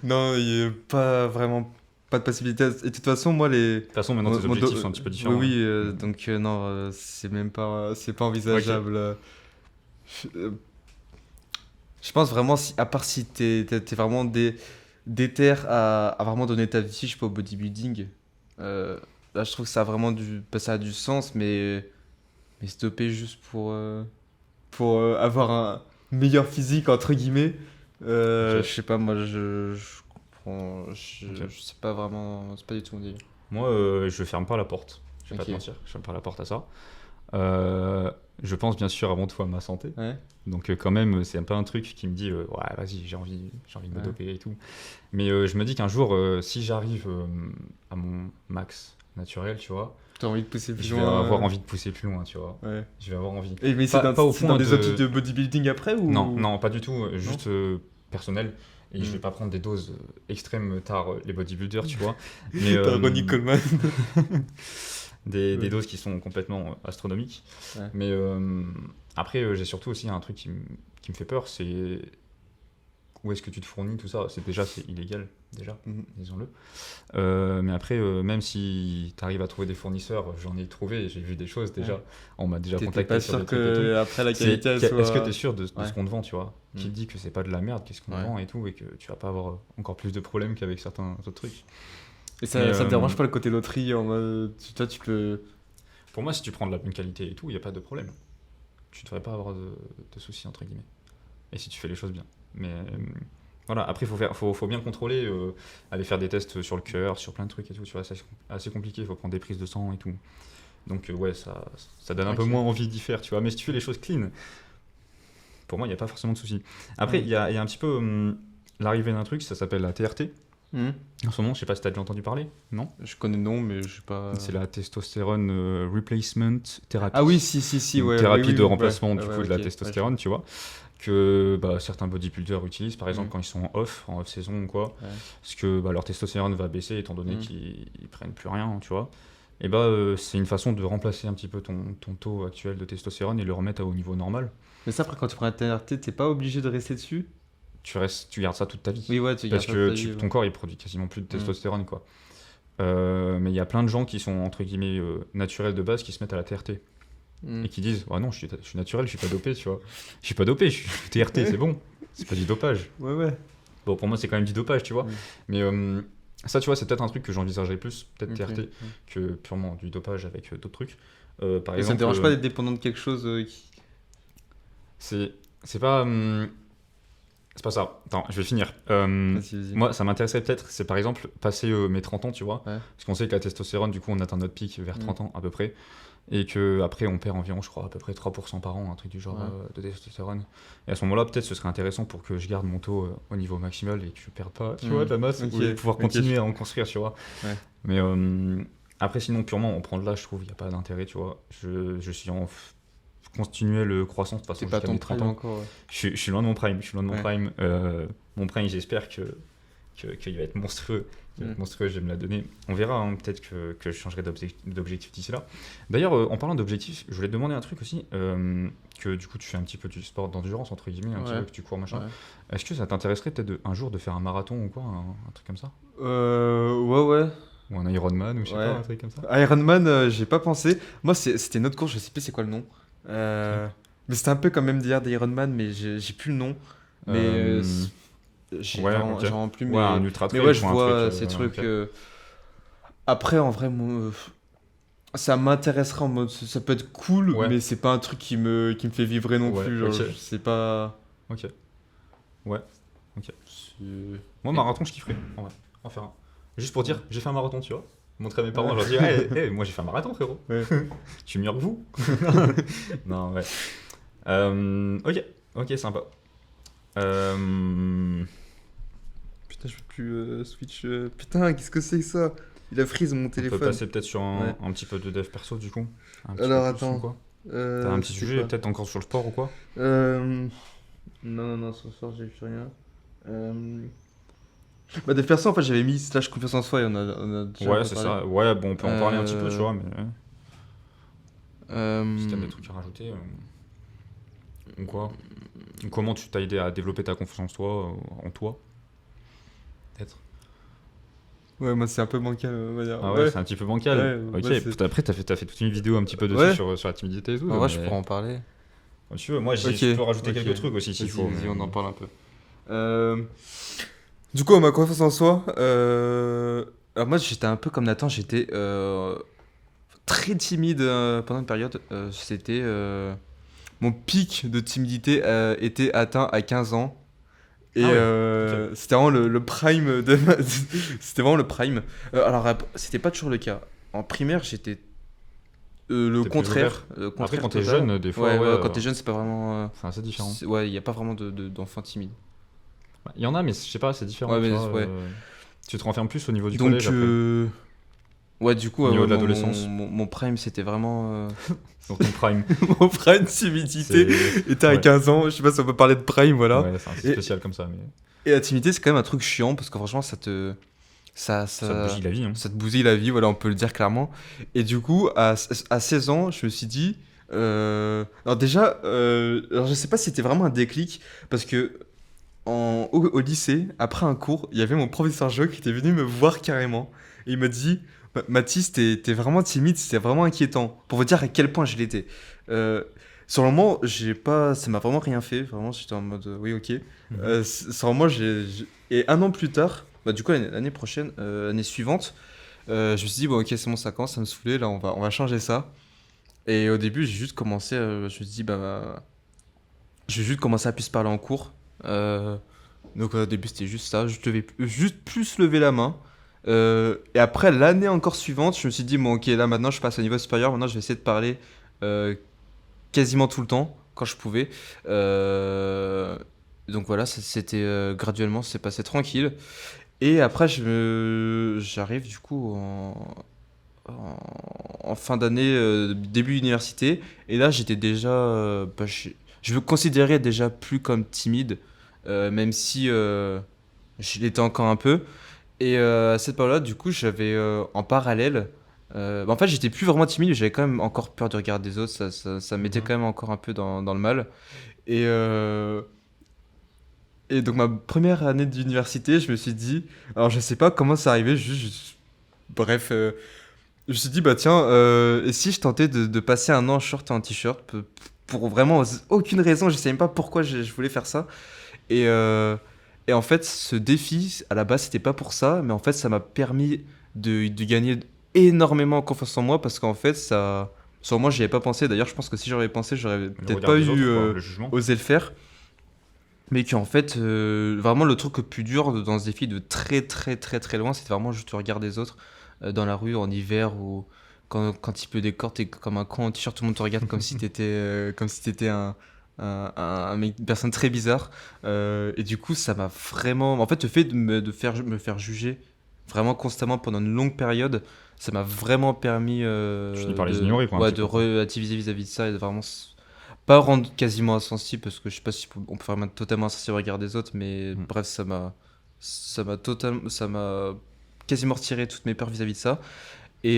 Non, il n'y a pas vraiment pas de possibilité. Et de toute façon, moi, les. De toute façon, maintenant tes Mon objectifs sont un petit peu oui, différents. oui, Ouais. donc non, c'est pas Ok. envisageable. Euh, je pense vraiment, à part si t'es vraiment déter à vraiment donner ta vie, je sais pas, au bodybuilding, Là, je trouve que ça a vraiment ça a du sens, mais se doper juste pour avoir un meilleur physique, entre guillemets, Ok. je sais pas, moi, je comprends, Ok. je sais pas vraiment, c'est pas du tout mon délire. Moi, je ferme pas la porte. Je vais pas te Ok. mentir, je ferme pas la porte à ça. Euh, je pense bien sûr avant tout à ma santé. Ouais, Donc quand même, c'est un peu un truc qui me dit ouais, vas-y, j'ai envie de me ouais. doper et tout. Mais je me dis qu'un jour, si j'arrive à mon max naturel, tu vois, T'as envie de pousser plus je vais loin, avoir envie de pousser plus loin, tu vois. ouais. Je vais avoir envie. Et mais Pas au c'est dans point des optiques de... de bodybuilding après Non, ou... non, pas du tout, Non. juste personnel. Et je vais Hmm. pas prendre des doses extrêmes tard les bodybuilders, tu vois. Mais T'as Ronnie Coleman. des Ouais. doses qui sont complètement astronomiques. Ouais. Mais après, j'ai surtout aussi un truc qui me fait peur, c'est où est-ce que tu te fournis, tout ça. C'est illégal, déjà, Mhm. disons-le. Mais après, même si tu arrives à trouver des fournisseurs, j'en ai trouvé, j'ai vu des choses déjà. Ouais. On m'a déjà T'étais contacté pas sur des sûr trucs et tout. que après la qualité elle Est-ce que tu soit... es sûr de Ouais. ce qu'on te vend, tu vois? Qui Mm. te dit que c'est pas de la merde, qu'est-ce qu'on te Ouais. vend et tout, et que tu vas pas avoir encore plus de problèmes qu'avec certains autres trucs. Et Mais, ça te dérange pas le côté loterie en mode... Toi, tu peux... pour moi, si tu prends de la bonne qualité et tout, il n'y a pas de problème. Tu devrais pas avoir de soucis, entre guillemets. Et si tu fais les choses bien. Mais voilà, après, faut bien contrôler, aller faire des tests sur le cœur, sur plein de trucs et tout, tu vois, c'est assez compliqué, il faut prendre des prises de sang et tout. Donc ouais, ça donne un peu Ok. moins envie d'y faire, tu vois. Mais si tu fais les choses clean, pour moi, il n'y a pas forcément de soucis. Après, Ouais. il y a un petit peu l'arrivée d'un truc, ça s'appelle la TRT. Hmm. En ce moment, je sais pas si tu as déjà entendu parler, non? Je connais le nom, mais je sais pas... C'est la testostérone replacement therapy. Ah oui, si, Une ouais. thérapie Oui, de oui, remplacement du ouais, coup de la ok. Ouais, testostérone, tu vois, que certains bodybuilders utilisent par exemple Mm. quand ils sont en off saison ou quoi, Ouais. parce que leur testostérone va baisser étant donné Mm. qu'ils prennent plus rien, tu vois. Et c'est une façon de remplacer un petit peu ton taux actuel de testostérone et le remettre au niveau normal. Mais ça, après, quand tu prends la TRT, t'es pas obligé de rester dessus? Tu gardes ça toute ta vie. Oui, ouais, tu Parce gardes ça que ta vie, ton ouais. corps il produit quasiment plus de Mm. testostérone quoi. Mais il y a plein de gens qui sont entre guillemets naturels de base qui se mettent à la TRT. Mm. Et qui disent ouais non je suis naturel, je suis pas dopé, tu vois, je suis pas dopé, je suis TRT, c'est bon, c'est pas du dopage. Ouais, ouais. Bon, pour moi c'est quand même du dopage, tu vois, Mm. mais ça tu vois c'est peut-être un truc que j'envisagerais plus, peut-être Ok. TRT, Mm. que purement du dopage avec d'autres trucs. Par Et ça te exemple dérange pas d'être dépendant de quelque chose qui... c'est c'est pas c'est pas ça, attends je vais finir. Vas-y, vas-y. Moi ça m'intéresserait peut-être, c'est par exemple passer mes 30 ans, tu vois, Ouais. parce qu'on sait que la testostérone du coup on atteint notre pic vers 30 ans à peu près, et que après on perd environ je crois à peu près 3% par an, un truc du genre Ouais. de testostérone. Et à ce moment-là peut-être ce serait intéressant pour que je garde mon taux au niveau maximal et que je perds pas, tu vois, de la masse, Ok, et pouvoir ok. continuer à en construire, tu vois. Ouais. Mais après sinon purement on prend de l'âge, je trouve, il n'y a pas d'intérêt, tu vois. Je suis en continuelle croissance de toute T'es façon pas jusqu'à ton mes 30 prime ans. encore, ouais. Je suis loin de mon prime, je suis loin de mon Ouais. prime. Mon prime, j'espère qu'il va être monstrueux. Il va être monstrueux, je vais me la donner. On verra, hein, peut-être que je changerai d'objectif d'ici là. D'ailleurs, en parlant d'objectif, je voulais te demander un truc aussi, que du coup tu fais un petit peu du sport d'endurance, entre guillemets, un petit Ouais. peu que tu cours, machin. Ouais. Est-ce que ça t'intéresserait peut-être un jour de faire un marathon ou quoi, un truc comme ça? Ouais, ouais. Ou un Ironman, ou je sais Ouais. pas, un truc comme ça? Ironman, j'ai pas pensé. Moi, c'était une autre course, je sais plus c'est quoi le nom. Mais c'était un peu comme MDR d'Ironman, mais j'ai plus le nom. Mais j'ai Ouais, vraiment, ok. j'ai vraiment plus. Ouais, un ultra Mais trail, ouais, je quoi, un vois truc, ces trucs. ok. Après, en vrai, ça m'intéresserait en mode. Ça peut être cool, Ouais. mais c'est pas un truc qui me fait vibrer non Ouais, plus. Genre, ok. je sais pas. Ok. Ouais, ok. C'est- Moi, Et- marathon, je kifferais. En vrai. En faire un. Juste pour dire, j'ai fait un marathon, tu vois. Montrer à mes parents, Ouais. je leur dis, moi j'ai fait un marathon, frérot. Ouais. Tu es mieux que vous. Non, ouais. Ok, ok, sympa. Putain, je peux plus switch. Putain, qu'est-ce que c'est que ça? Il a freeze mon On peut téléphone. passer peut-être sur Ouais. un petit peu de dev perso, du coup. Un petit Alors, peu plus, attends. ou quoi. T'as un petit c'était sujet, quoi peut-être encore sur le sport ou quoi? Non, ce soir j'ai plus rien. Bah, de faire ça, en fait, j'avais mis slash confiance en soi et on a déjà Ouais, pas c'est parlé. ça. Ouais, bon, on peut en parler un petit peu, Euh, tu vois, mais si t'as Euh, des trucs à rajouter. Ou quoi? Comment tu t'as aidé à développer ta confiance en toi, peut-être? Ouais, moi c'est un peu bancal, on va dire. Ah ouais, c'est un petit peu bancal. Ouais, Ok, ouais, c'est- après t'as fait toute une vidéo un petit peu dessus Ouais. sur la timidité et tout. En vrai, je mais pourrais en parler. quand tu veux, moi Ok, je peux rajouter ok. quelques trucs aussi s'il Vas-y, faut. vas-y, mais- on en parle un peu. Du coup, ma confiance en soi, Alors moi, j'étais un peu comme Nathan, j'étais très timide pendant une période. Mon pic de timidité était atteint à 15 ans. Et Ah ouais, ok. c'était vraiment le prime c'était vraiment le prime. Alors, c'était pas toujours le cas. En primaire, j'étais le T'es plus ouvert. contraire. Le Après, contraire quand t'es total. jeune, des fois, Ouais, ouais, ouais, quand t'es jeune, c'est pas vraiment. c'est assez différent. Ouais, il n'y a pas vraiment d'enfants timides. Il y en a, mais je sais pas, c'est différent, Ouais, tu mais vois. ouais. Tu te renfermes plus au niveau du collège Donc, après, ouais, du coup, au niveau ouais, de l'adolescence. mon prime, c'était vraiment. Donc ton prime, Mon prime timidité c'est. était à Ouais, 15 ans. Je sais pas si on peut parler de prime, voilà. ouais, c'est assez Et, spécial comme ça, mais et la timidité, c'est quand même un truc chiant parce que franchement, Ça, ça te ça, bousille la vie, hein. ça te bousille la vie, voilà, on peut le dire clairement. Et du coup, à 16 ans, je me suis dit. Alors, déjà, alors je sais pas si c'était vraiment un déclic parce que au lycée, après un cours, il y avait mon professeur Joe qui était venu me voir carrément. Et il m'a dit, Mathis, t'es vraiment timide, c'était vraiment inquiétant. Pour vous dire à quel point je l'étais. Euh, sur le moment, ça m'a vraiment rien fait. Vraiment, j'étais en mode, oui, ok. Mhm. Sur le moment, et un an plus tard, bah, du coup, l'année prochaine, l'année suivante, je me suis dit, bon, ok, c'est bon, ça commence à me saouler, là, on va changer ça. Et au début, j'ai juste commencé, je me suis dit, bah, je vais juste commencer à plus parler en cours. Euh, donc au début c'était juste ça, juste plus lever la main. Et après l'année encore suivante, je me suis dit bon ok là maintenant je passe au niveau supérieur, maintenant je vais essayer de parler euh, quasiment tout le temps quand je pouvais. Euh, donc voilà, c'était graduellement c'est passé tranquille. Et après j'arrive du coup en fin d'année, début université. Et là, j'étais déjà. Bah, je me considérais déjà plus comme timide, même si je l'étais encore un peu. Et à cette période-là, du coup, j'avais en parallèle. Bah, en fait, j'étais plus vraiment timide, mais j'avais quand même encore peur du regard des autres. Ça me mettait Mhm. quand même encore un peu dans le mal. Et, euh, et donc, ma première année d'université, je me suis dit. Alors, je sais pas comment c'est arrivé, bref. Je me suis dit, bah tiens, et si je tentais de passer un an en short et en t-shirt pour vraiment aucune raison, je sais même pas pourquoi je voulais faire ça. Et, euh, et en fait, ce défi, à la base, c'était pas pour ça, mais en fait, ça m'a permis de gagner énormément en confiance en moi parce qu'en fait, sur moi, j'y avais pas pensé. D'ailleurs, je pense que si j'aurais pensé, j'aurais Le peut-être regard pas des eu autres, quoi, le jugement. osé le faire. Mais qu'en fait, vraiment, le truc le plus dur dans ce défi de très, très, très, très loin, c'était vraiment juste le regard des autres dans la rue en hiver ou quand il pleut des cordes, t'es comme un con en t-shirt, tout le monde te regarde comme si t'étais une personne très bizarre. Et du coup, ça m'a vraiment. En fait, le fait me faire juger vraiment constamment pendant une longue période, ça m'a vraiment permis Tu finis par les ignorer, quoi, un ouais, petit de peu, quoi. relativiser vis-à-vis de ça et de vraiment pas rendre quasiment insensible parce que je sais pas si on peut faire totalement insensible au regard des autres, mais Mm. bref, ça m'a quasiment retiré toutes mes peurs vis-à-vis de ça. Et,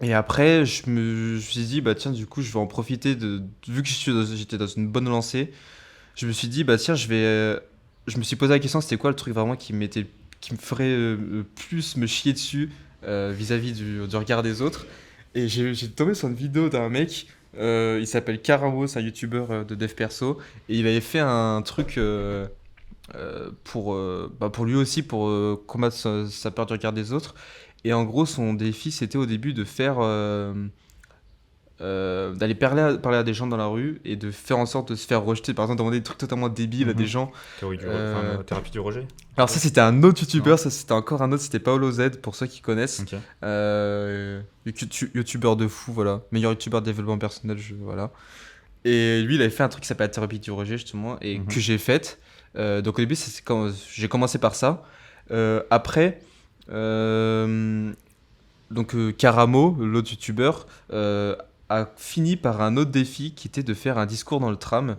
et après, je me suis dit, bah tiens, du coup, je vais en profiter vu que j'étais dans une bonne lancée, je me suis dit, bah tiens, je me suis posé la question, c'était quoi le truc vraiment qui me ferait plus me chier dessus vis-à-vis du regard des autres. Et j'ai tombé sur une vidéo d'un mec, il s'appelle Karamo, c'est un youtubeur de dev perso, et il avait fait un truc pour lui aussi, pour combattre sa peur du regard des autres. Et en gros, son défi, c'était au début de faire d'aller parler à des gens dans la rue et de faire en sorte de se faire rejeter. Par exemple, demander des trucs totalement débiles à des Mhm. gens. Enfin, Euh, thérapie du rejet, Alors ça, peut-être. c'était un autre Non. youtubeur, ça c'était encore un autre, c'était Paolo Z, pour ceux qui connaissent. Ok. Youtubeur de fou, voilà. Meilleur youtubeur de développement personnel, voilà. Et lui, il avait fait un truc qui s'appelle la thérapie du rejet, justement, et Mhm. que j'ai faite. Donc au début, c'est quand j'ai commencé par ça. Après, euh, Karamo, l'autre youtubeur, a fini par un autre défi qui était de faire un discours dans le tram,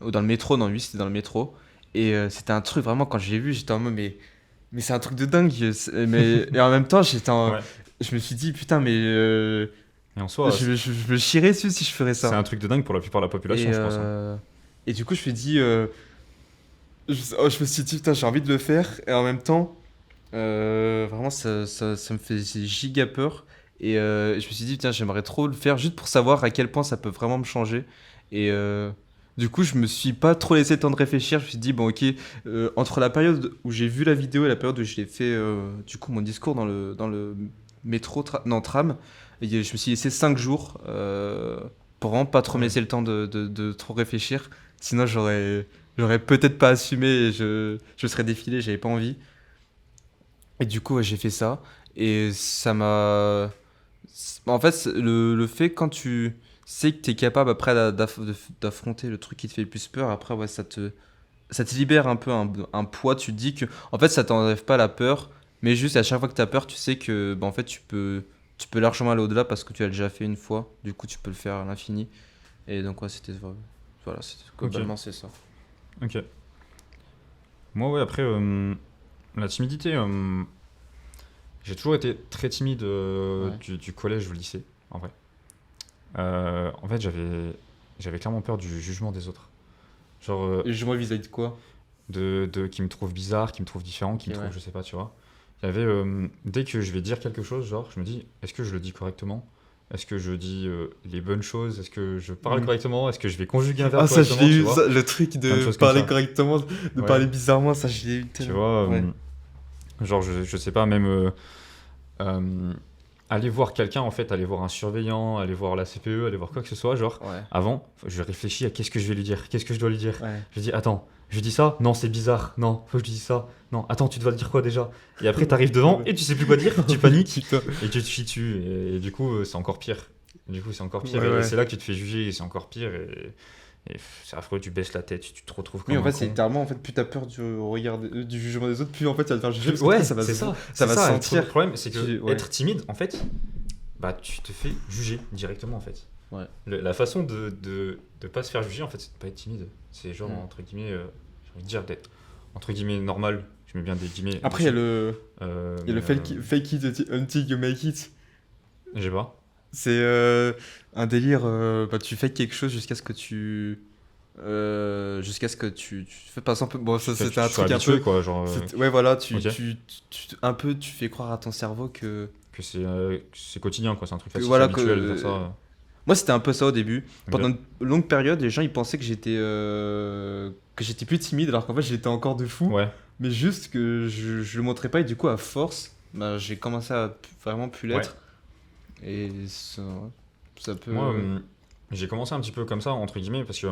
ou dans le métro, non, lui c'était dans le métro. Et c'était un truc vraiment, quand j'ai vu, j'étais en mode, mais c'est un truc de dingue. Et en même temps, Ouais. je me suis dit, putain, mais Et en soi, je me chierais dessus si je ferais c'est ça. un truc de dingue pour la plupart de la Et, population, je pense, hein. et du coup, je me suis dit, je me suis dit, putain, j'ai envie de le faire. Et en même temps, vraiment, ça me fait giga peur. Et je me suis dit, tiens, j'aimerais trop le faire juste pour savoir à quel point ça peut vraiment me changer. Et Du coup, je me suis pas trop laissé le temps de réfléchir. Je me suis dit, bon, ok, entre la période où j'ai vu la vidéo et la période où j'ai fait du coup mon discours dans le métro, non, tram, et je me suis laissé 5 jours pour vraiment pas trop me Ouais. laisser le temps de trop réfléchir. Sinon, j'aurais peut-être pas assumé et je serais défilé, j'avais pas envie. Et du coup, ouais, j'ai fait ça. Et ça m'a. En fait, le fait quand tu sais que tu es capable après d'affronter le truc qui te fait le plus peur, après, ouais, ça te libère un peu un poids. Tu te dis que, en fait, ça t'enlève pas la peur, mais juste à chaque fois que tu as peur, tu sais que, bah, en fait, tu peux largement aller au-delà parce que tu l'as déjà fait une fois. Du coup, tu peux le faire à l'infini. Et donc, ouais, voilà, Ok, globalement, c'est ça. ok. Moi, ouais, après, la timidité, j'ai toujours été très timide Ouais. du collège au lycée, en vrai. En fait, j'avais clairement peur du jugement des autres. Genre, Et je moi vis-à-vis de quoi? qui me trouvent bizarre, qui me trouvent différent, Ok, qui me trouvent, ouais. je sais pas, tu vois. Il y avait, dès que je vais dire quelque chose, genre, je me dis, est-ce que je le dis correctement? Est-ce que je dis les bonnes choses? Est-ce que je parle Hmm. correctement? Est-ce que je vais conjuguer un verbe Ah, ça, je l'ai correctement, tu eu, vois? ça, le truc Plein de de choses comme parler ça. correctement, de Ouais, parler bizarrement, ça, je l'ai eu tu tellement. vois, Ouais. genre, je sais pas, même euh, aller voir quelqu'un, en fait, aller voir un surveillant, aller voir la CPE, aller voir quoi que ce soit, genre, Ouais. avant, je réfléchis à qu'est-ce que je vais lui dire, qu'est-ce que je dois lui dire. Ouais. Je dis, attends, je dis ça? Non, c'est bizarre. Non, faut que je dise ça. Non, attends, tu dois le dire quoi déjà? Et après, t'arrives devant et tu sais plus quoi dire, tu paniques Putain. et tu te chies dessus. Et du coup, c'est encore pire. Du coup, c'est encore pire. Ouais, Et ouais. c'est là que tu te fais juger et c'est encore pire. Et c'est affreux, tu baisses la tête, tu te retrouves Oui, comme en un fait, c'est con. littéralement, en fait, plus t'as peur du regard, du jugement des autres, plus en fait, tu vas te faire juger parce qu'en fait, Ouais, c'est ça c'est va se ça. Et le sentir. problème, c'est que Ouais. être timide, en fait, bah, tu te fais juger directement, en fait. Ouais. La façon de pas se faire juger, en fait, c'est de pas être timide. C'est genre, Mm. entre guillemets, j'ai envie de dire, d'être, entre guillemets, normal. Je mets bien des guillemets Après, dessus. il y a Mais le fake it until you make it. j'ai pas. C'est un délire, bah, tu fais quelque chose jusqu'à ce que tu fais par exemple, bon, ça c'était un Tu sois truc un habitué, peu, quoi. Genre, ouais, voilà, ok. un peu, tu fais croire à ton cerveau Que c'est quotidien, quoi. C'est un truc que facile, c'est voilà, habituel de faire ça. moi c'était un peu ça au début. Pendant Ok. une longue période, les gens ils pensaient que j'étais plus timide, alors qu'en fait j'étais encore de fou, Ouais. mais juste que je le montrais pas, et du coup, à force, bah, j'ai commencé à vraiment plus Ouais. l'être, et ça peut. Moi, j'ai commencé un petit peu comme ça, entre guillemets, parce que,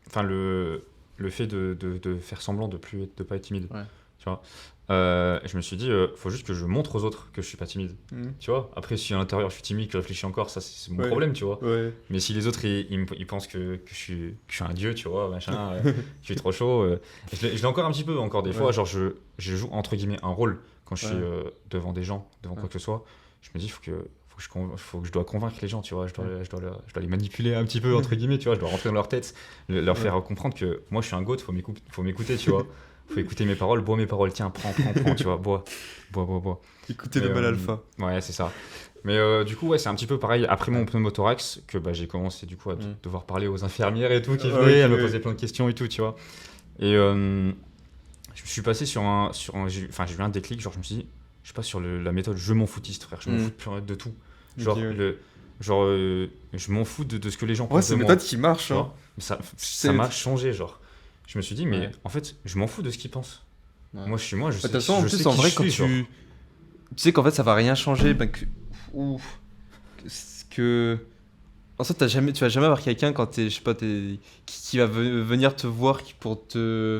enfin, le fait de faire semblant de pas être timide, Ouais. tu vois. Je me suis dit, faut juste que je montre aux autres que je suis pas timide. Mhm. Tu vois, après, si à l'intérieur je suis timide, que je réfléchis encore, ça c'est mon Ouais. problème, tu vois. Ouais. Mais si les autres ils pensent que je suis un dieu, tu vois, machin, que je suis trop chaud, je l'ai encore un petit peu, encore des fois, Ouais. genre je joue entre guillemets un rôle quand je suis Ouais. devant des gens, devant quoi Ouais. que ce soit. Je me dis, faut que je dois convaincre les gens, tu vois, Ouais. je dois les manipuler un petit peu, entre guillemets, tu vois, je dois rentrer dans leur tête, leur Ouais. faire comprendre que moi je suis un goat, faut m'écouter, tu vois. Faut écouter mes paroles, bois mes paroles, tiens, prends, tu vois, bois, bois, bois, bois. Écoutez Mais, le mal alpha. ouais, c'est ça. Mais du coup, ouais, c'est un petit peu pareil. Après mon pneumothorax, que bah, j'ai commencé du coup à Mm. devoir parler aux infirmières et tout, qui Ah, venaient, ok, à me ouais. poser plein de questions et tout, tu vois. Et je suis passé enfin, j'ai eu un déclic, genre je me suis dit, je sais pas, sur la méthode je m'en foutiste, frère, je m'en Mm. fous de tout. Ok, Genre, ouais. je m'en fous de ce que les gens Ouais, pensent c'est de une moi, méthode qui marche, tu hein. vois. Mais ça C'est. m'a changé, genre. Je me suis dit, mais Ouais. en fait, je m'en fous de ce qu'ils pensent. Ouais. Moi, je suis moi, De toute façon, en je sais plus, en qui je vrai, quand suis, genre. tu sais qu'en fait, ça va rien changer, ben ou que. En fait, tu vas jamais avoir quelqu'un quand je sais pas, qui va venir te voir pour te.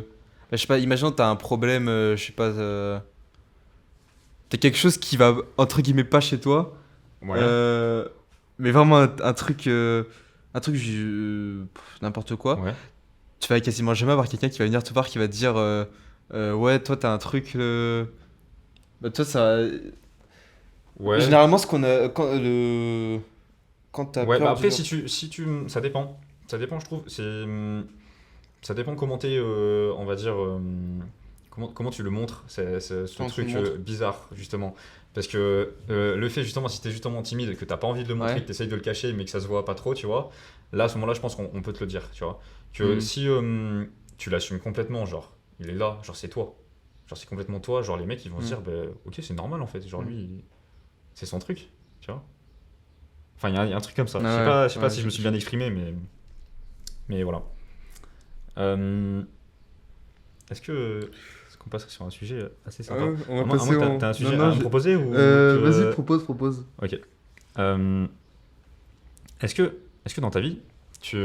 Ben, je sais pas, imagine, t'as un problème, je sais pas, t'as quelque chose qui va, entre guillemets, pas chez toi, Ouais, euh, mais vraiment un truc, n'importe quoi. ouais. Tu vas quasiment jamais avoir quelqu'un qui va venir te voir, qui va te dire, ouais, toi, t'as un truc. Bah, toi, ça. Ouais, Généralement, ce qu'on a. Quand t'as ouais, bah peur après, du. si tu, ça dépend. Ça dépend, je trouve. Ça dépend comment t'es, on va dire, comment tu le montres, ce Quand tu le truc montres. bizarre, justement. Parce que le fait, justement, si t'es justement timide, que t'as pas envie de le montrer, Ouais. que t'essayes de le cacher, mais que ça se voit pas trop, tu vois, là, à ce moment-là, je pense qu'on peut te le dire, tu vois. Que Hmm. si tu l'assumes complètement, genre, il est là, genre, c'est toi. Genre, c'est complètement toi, genre, les mecs, ils vont se Hmm. dire, bah, ok, c'est normal, en fait. Genre, Hmm. lui, c'est son truc, tu vois. Enfin, il y a un truc comme ça. Je sais Ouais, pas, je sais pas ouais, si je me suis bien exprimé, mais Mais voilà. Euh, est-ce qu'on passe sur un sujet assez sympa? On va À moins passer que en... t'as un Non, sujet non, à me proposer ou vas-y, propose. Ok. Euh, est-ce que, est-ce que dans ta vie, tu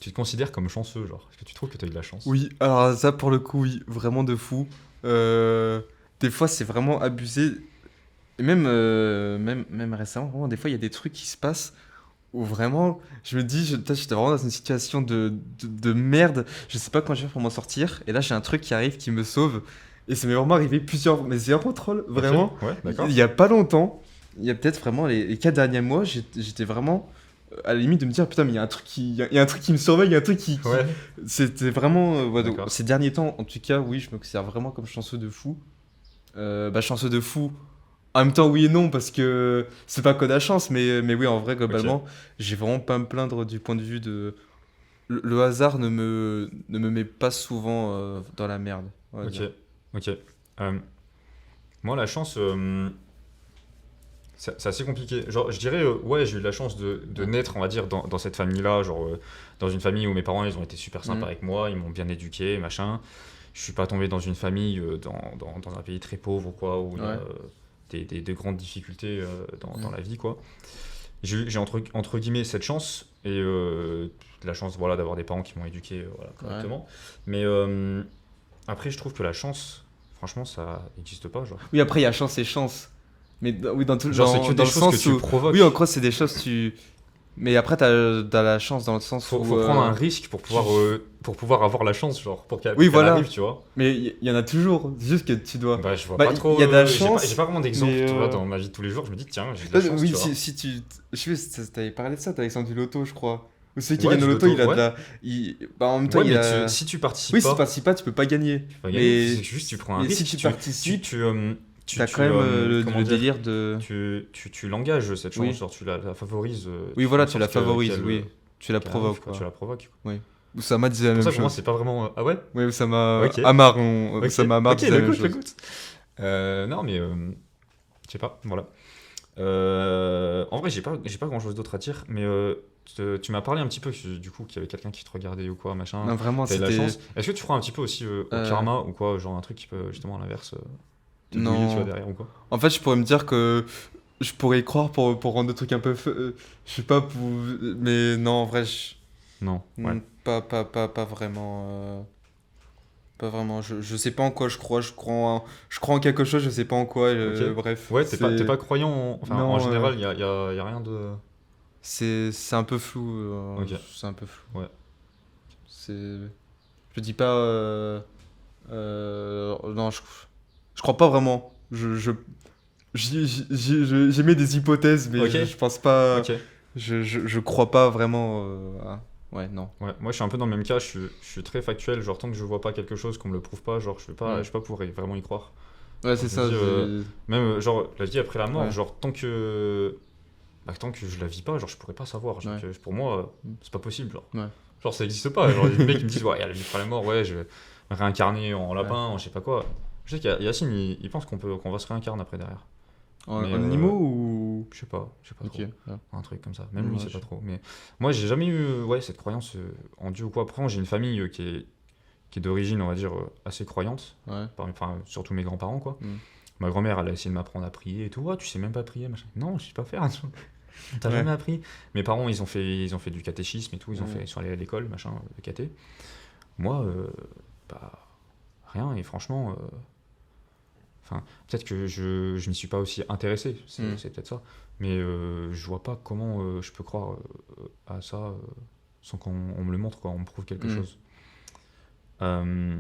te considères comme chanceux, genre? Est-ce que tu trouves que tu as eu de la chance? Oui, alors ça pour le coup, oui, vraiment de fou. Euh, des fois, c'est vraiment abusé. Et même récemment, vraiment, des fois, il y a des trucs qui se passent où vraiment, je me dis, putain, j'étais vraiment dans une situation de merde. Je sais pas comment je vais faire pour m'en sortir. Et là, j'ai un truc qui arrive qui me sauve. Et ça m'est vraiment arrivé plusieurs. Mais c'est vraiment troll, Ok, vraiment. ouais, Il d'accord. y a pas longtemps, il y a peut-être vraiment les 4 derniers mois, j'étais vraiment à la limite de me dire, putain, mais il y a un truc il y a un truc qui me surveille, il y a un truc qui... Ouais, C'était vraiment. Ouais, donc, d'accord. ces derniers temps, en tout cas, oui, je me considère vraiment comme chanceux de fou. Chanceux de fou. En même temps, oui et non, parce que c'est pas que de la chance, mais oui, en vrai, Ok, globalement, j'ai vraiment pas à me plaindre du point de vue de. Le hasard ne me met pas souvent dans la merde, on va ok, dire. ok. Euh, moi, la chance, c'est assez compliqué. Genre, je dirais, ouais, j'ai eu la chance de Ouais. naître, on va dire, dans cette famille-là, genre, dans une famille où mes parents, ils ont été super sympas Mm. avec moi, ils m'ont bien éduqué, machin. Je suis pas tombé dans une famille, dans un pays très pauvre ou quoi, où il y a Ouais. de grandes difficultés dans Mm. la vie, quoi. J'ai entre guillemets cette chance, et la chance, voilà, d'avoir des parents qui m'ont éduqué, voilà, Ouais. correctement. Mais après, je trouve que la chance, franchement, ça n'existe pas, genre. Oui, après, il y a chance et chance. Mais oui, Genre, c'est que dans des le choses que sens tu où. Oui, en provoques. gros, c'est des choses tu. Mais après, t'as la chance dans le sens où. Faut prendre un risque Tu... pour pouvoir avoir la chance, genre, Oui, pour qu'elle arrive, voilà. tu vois. Mais il y en a toujours. C'est juste que tu dois. Bah, je vois Bah, pas il trop. y a de la J'ai chance, pas vraiment d'exemple, mais. tu vois, dans ma vie de tous les jours. Je me dis, tiens, j'ai de la chance, Oui, tu vois. si tu. Je sais pas si t'avais parlé de ça, t'avais du loto, je crois. Ou celui qui Ouais, gagne au du loto, loto, il a de ouais. la. Bah, en même temps, Ouais, il mais a. si tu participes Oui, si tu pas, participes pas, tu peux pas gagner. tu vas gagner. C'est Mais, juste, tu prends un mais si risque. tu participes, Tu, t'as quand même comment le dire, délire de. tu l'engages, cette chance, Oui. genre, tu la favorises, Oui, tu fais voilà, en tu la sorte favorises, oui. Tu la qu'elle arrive, provoques, quoi, tu quoi. la provoques, quoi. Oui. Oussama disait la Pour même ça, pour moi, chose. c'est pas vraiment. Ah ouais? Oui, Oussama. Ok, Amar, ok, Oussama Amar ok, disait la même le chose. goût. Non, mais je sais pas, voilà. En vrai, j'ai pas grand chose d'autre à dire, mais tu m'as parlé un petit peu du coup qu'il y avait quelqu'un qui te regardait ou quoi, machin, Non, vraiment, t'avais de la c'était. chance. Est-ce que tu crois un petit peu aussi au euh, karma ou quoi, genre un truc qui peut justement à l'inverse te douiller, tu vois, Non. derrière ou quoi? En fait, je pourrais me dire que je pourrais y croire pour rendre le truc un peu. Je sais pas, pour... mais non, en vrai, Non, ouais. pas vraiment. Pas vraiment. Je sais pas en quoi je crois. Je crois en quelque chose, je sais pas en quoi. Ok. Bref, Ouais, t'es c'est. pas croyant, enfin en Non, général, y a rien de. c'est un peu flou. Ok, C'est un peu flou. ouais. C'est. Je dis pas. Non, je crois pas vraiment. J'émets des hypothèses, mais Ok, je pense pas. ok. Je crois pas vraiment. Ouais, non. Ouais, moi je suis un peu dans le même cas, je suis très factuel, genre tant que je vois pas quelque chose, qu'on me le prouve pas, genre Mm. je suis pas pour vraiment y croire. Ouais, Genre, c'est je me ça. dis, même genre la vie après la mort, Ouais, genre tant que je la vis pas, genre je pourrais pas savoir. Genre, ouais, pour moi, mm, c'est pas possible. Genre, ouais, genre ça existe pas. Genre, les mecs qui me disent, ouais, il y a la vie après la mort, ouais, je vais me réincarner en ouais. lapin, en je sais pas quoi. Je sais Yacine, il pense qu'on va se réincarner après derrière. Mais En animaux ou. je sais pas Ok. trop. Ouais. Un truc comme ça. Même lui, Ouais, c'est pas trop. Mais moi, j'ai jamais eu ouais, cette croyance en Dieu ou quoi. Après, j'ai une famille qui est d'origine, on va dire, assez croyante. Ouais. Enfin, surtout mes grands-parents, quoi. Mm. Ma grand-mère, elle a essayé de m'apprendre à prier et tout. Ah, tu sais même pas prier, machin. Non, je sais pas faire. T'as Ouais. jamais appris. Mes parents, ils ont fait du catéchisme et tout. Ouais. Ils sont allés à l'école, machin, le caté. Moi, bah, rien. Et franchement, enfin, peut-être que je m'y suis pas aussi intéressé. Mm. C'est peut-être ça. Mais je vois pas comment je peux croire à ça sans qu'on me le montre, quoi. On me prouve quelque Mm. chose. Euh,